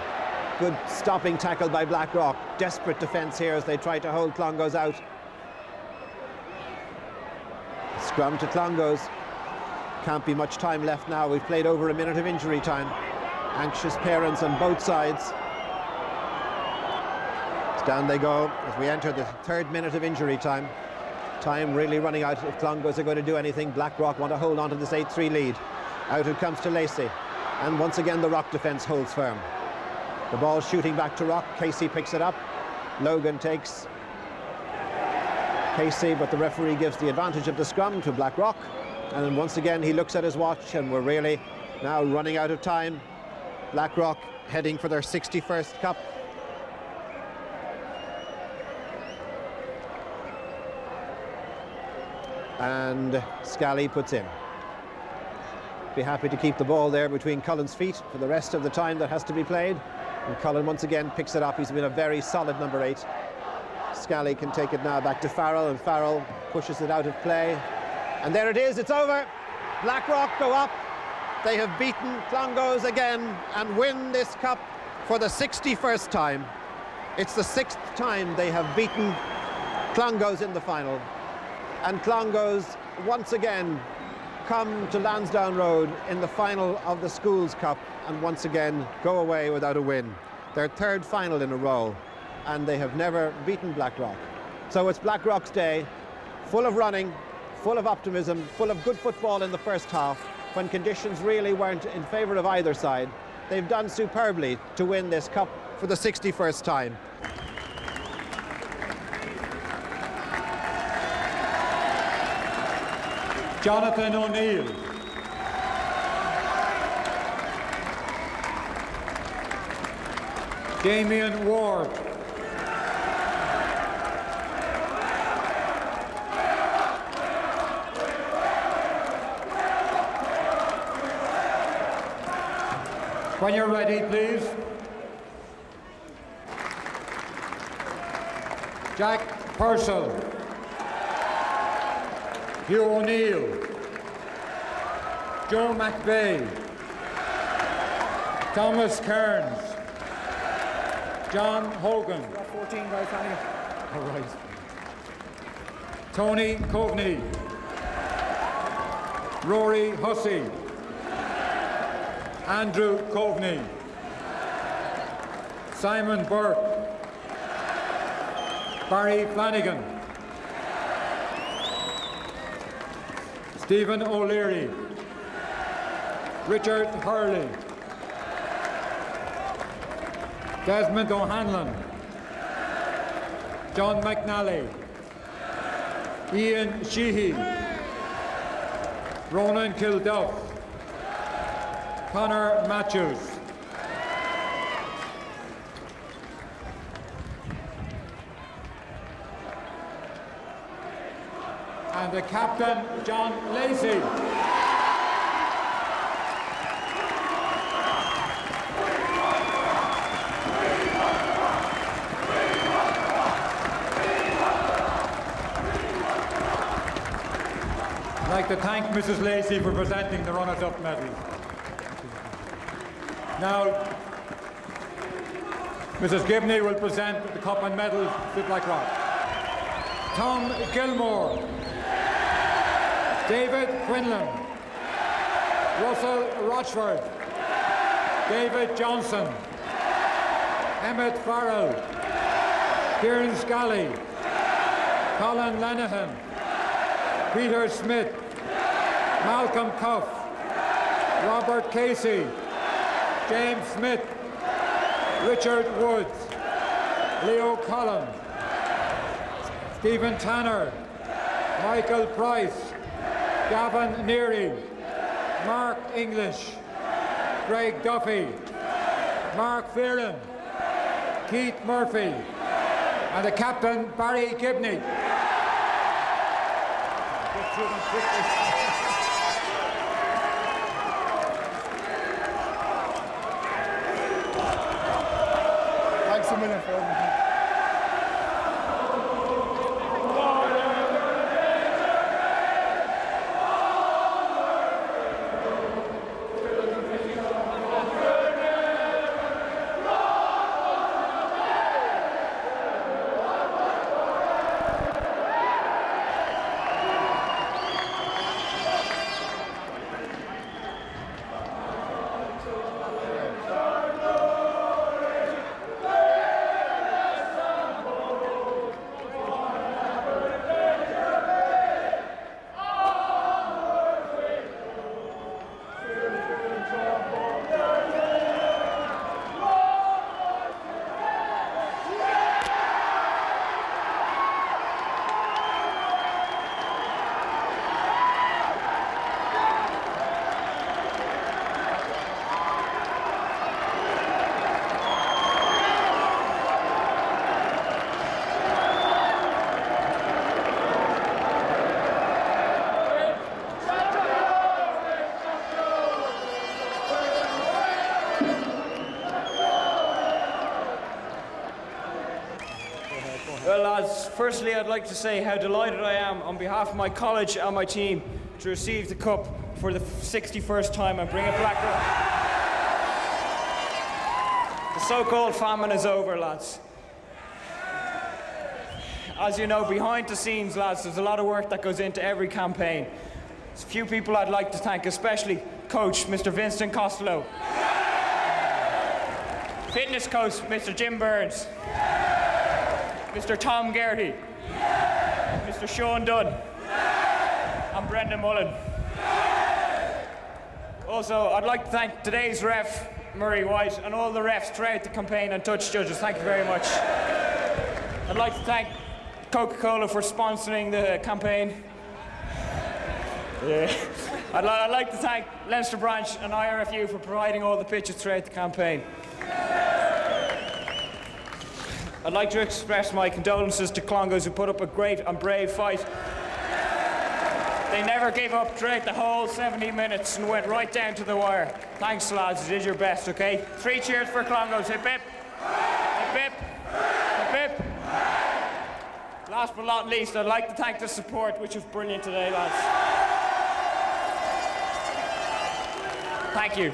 Good stopping tackle by Blackrock. Desperate defence here as they try to hold Clongowes out. Scrum to Clongowes. Can't be much time left now. We've played over a minute of injury time. Anxious parents on both sides. Down they go as we enter the 3rd minute of injury time. Time really running out if Clongowes are going to do anything. Blackrock want to hold on to this 8-3 lead. Out it comes to Lacey. And once again the Rock defence holds firm. The ball shooting back to Rock. Casey picks it up. Logan takes Casey, but the referee gives the advantage of the scrum to Blackrock. And then once again he looks at his watch and we're really now running out of time. Blackrock heading for their 61st cup. And Scally puts in. Be happy to keep the ball there between Cullen's feet for the rest of the time that has to be played. And Cullen once again picks it up. He's been a very solid number 8. Scally can take it now back to Farrell, and Farrell pushes it out of play. And there it is, it's over. Blackrock go up. They have beaten Clongowes again and win this cup for the 61st time. It's the 6th time they have beaten Clongowes in the final. And Clongowes once again come to Lansdowne Road in the final of the Schools Cup and once again go away without a win. Their 3rd final in a row, and they have never beaten Blackrock. So it's Blackrock's day, full of running, full of optimism, full of good football in the first half, when conditions really weren't in favour of either side. They've done superbly to win this cup for the 61st time. Jonathan O'Neill. Damien Ward. When you're ready, please. Jack Purcell. Hugh O'Neill, Joe McVeigh, Thomas Kearns, John Hogan, 14 by Flanagan. All right. Tony Coveney, Rory Hussey, Andrew Coveney, Simon Burke, Barry Flanagan, Stephen O'Leary, Richard Hurley, Desmond O'Hanlon, John McNally, Ian Sheehy, Ronan Kilduff, Conor Matthews. And the captain, John Lacey. like to thank Mrs. Lacey for presenting the runners-up medals. Now, Mrs. Gibney will present the cup and medals to Blackrock. Tom Gilmore, David Quinlan, Russell Rochford, David Johnson, Emmett Farrell, Kieran Scally, Colin Lenihan, Peter Smith, Malcolm Cuff, Robert Casey, James Smith, Richard Woods, Leo Collins, Stephen Tanner, Michael Price, Gavin Neary, Mark English, Greg Duffy, Mark Fearon, Keith Murphy, and the captain, Barry Gibney. Thanks a million for everything. Well, lads, firstly I'd like to say how delighted I am on behalf of my college and my team to receive the cup for the 61st time and bring it Blackrock. The so-called famine is over, lads. As you know, behind the scenes, lads, there's a lot of work that goes into every campaign. There's a few people I'd like to thank, especially Coach Mr. Vincent Costello, Fitness Coach Mr. Jim Burns, Mr. Tom Gertie, Mr. Sean Dunn, and Brendan Mullen. Also, I'd like to thank today's ref, Murray White, and all the refs throughout the campaign and touch judges. Thank you very much. I'd like to thank Coca-Cola for sponsoring the campaign. Yeah. I'd like to thank Leinster Branch and IRFU for providing all the pitches throughout the campaign. I'd like to express my condolences to Clongowes, who put up a great and brave fight. They never gave up throughout the whole 70 minutes and went right down to the wire. Thanks, lads. You did your best, okay? 3 cheers for Clongowes. Hip hip. Hip hip. Hip hip. Last but not least, I'd like to thank the support, which was brilliant today, lads. Thank you.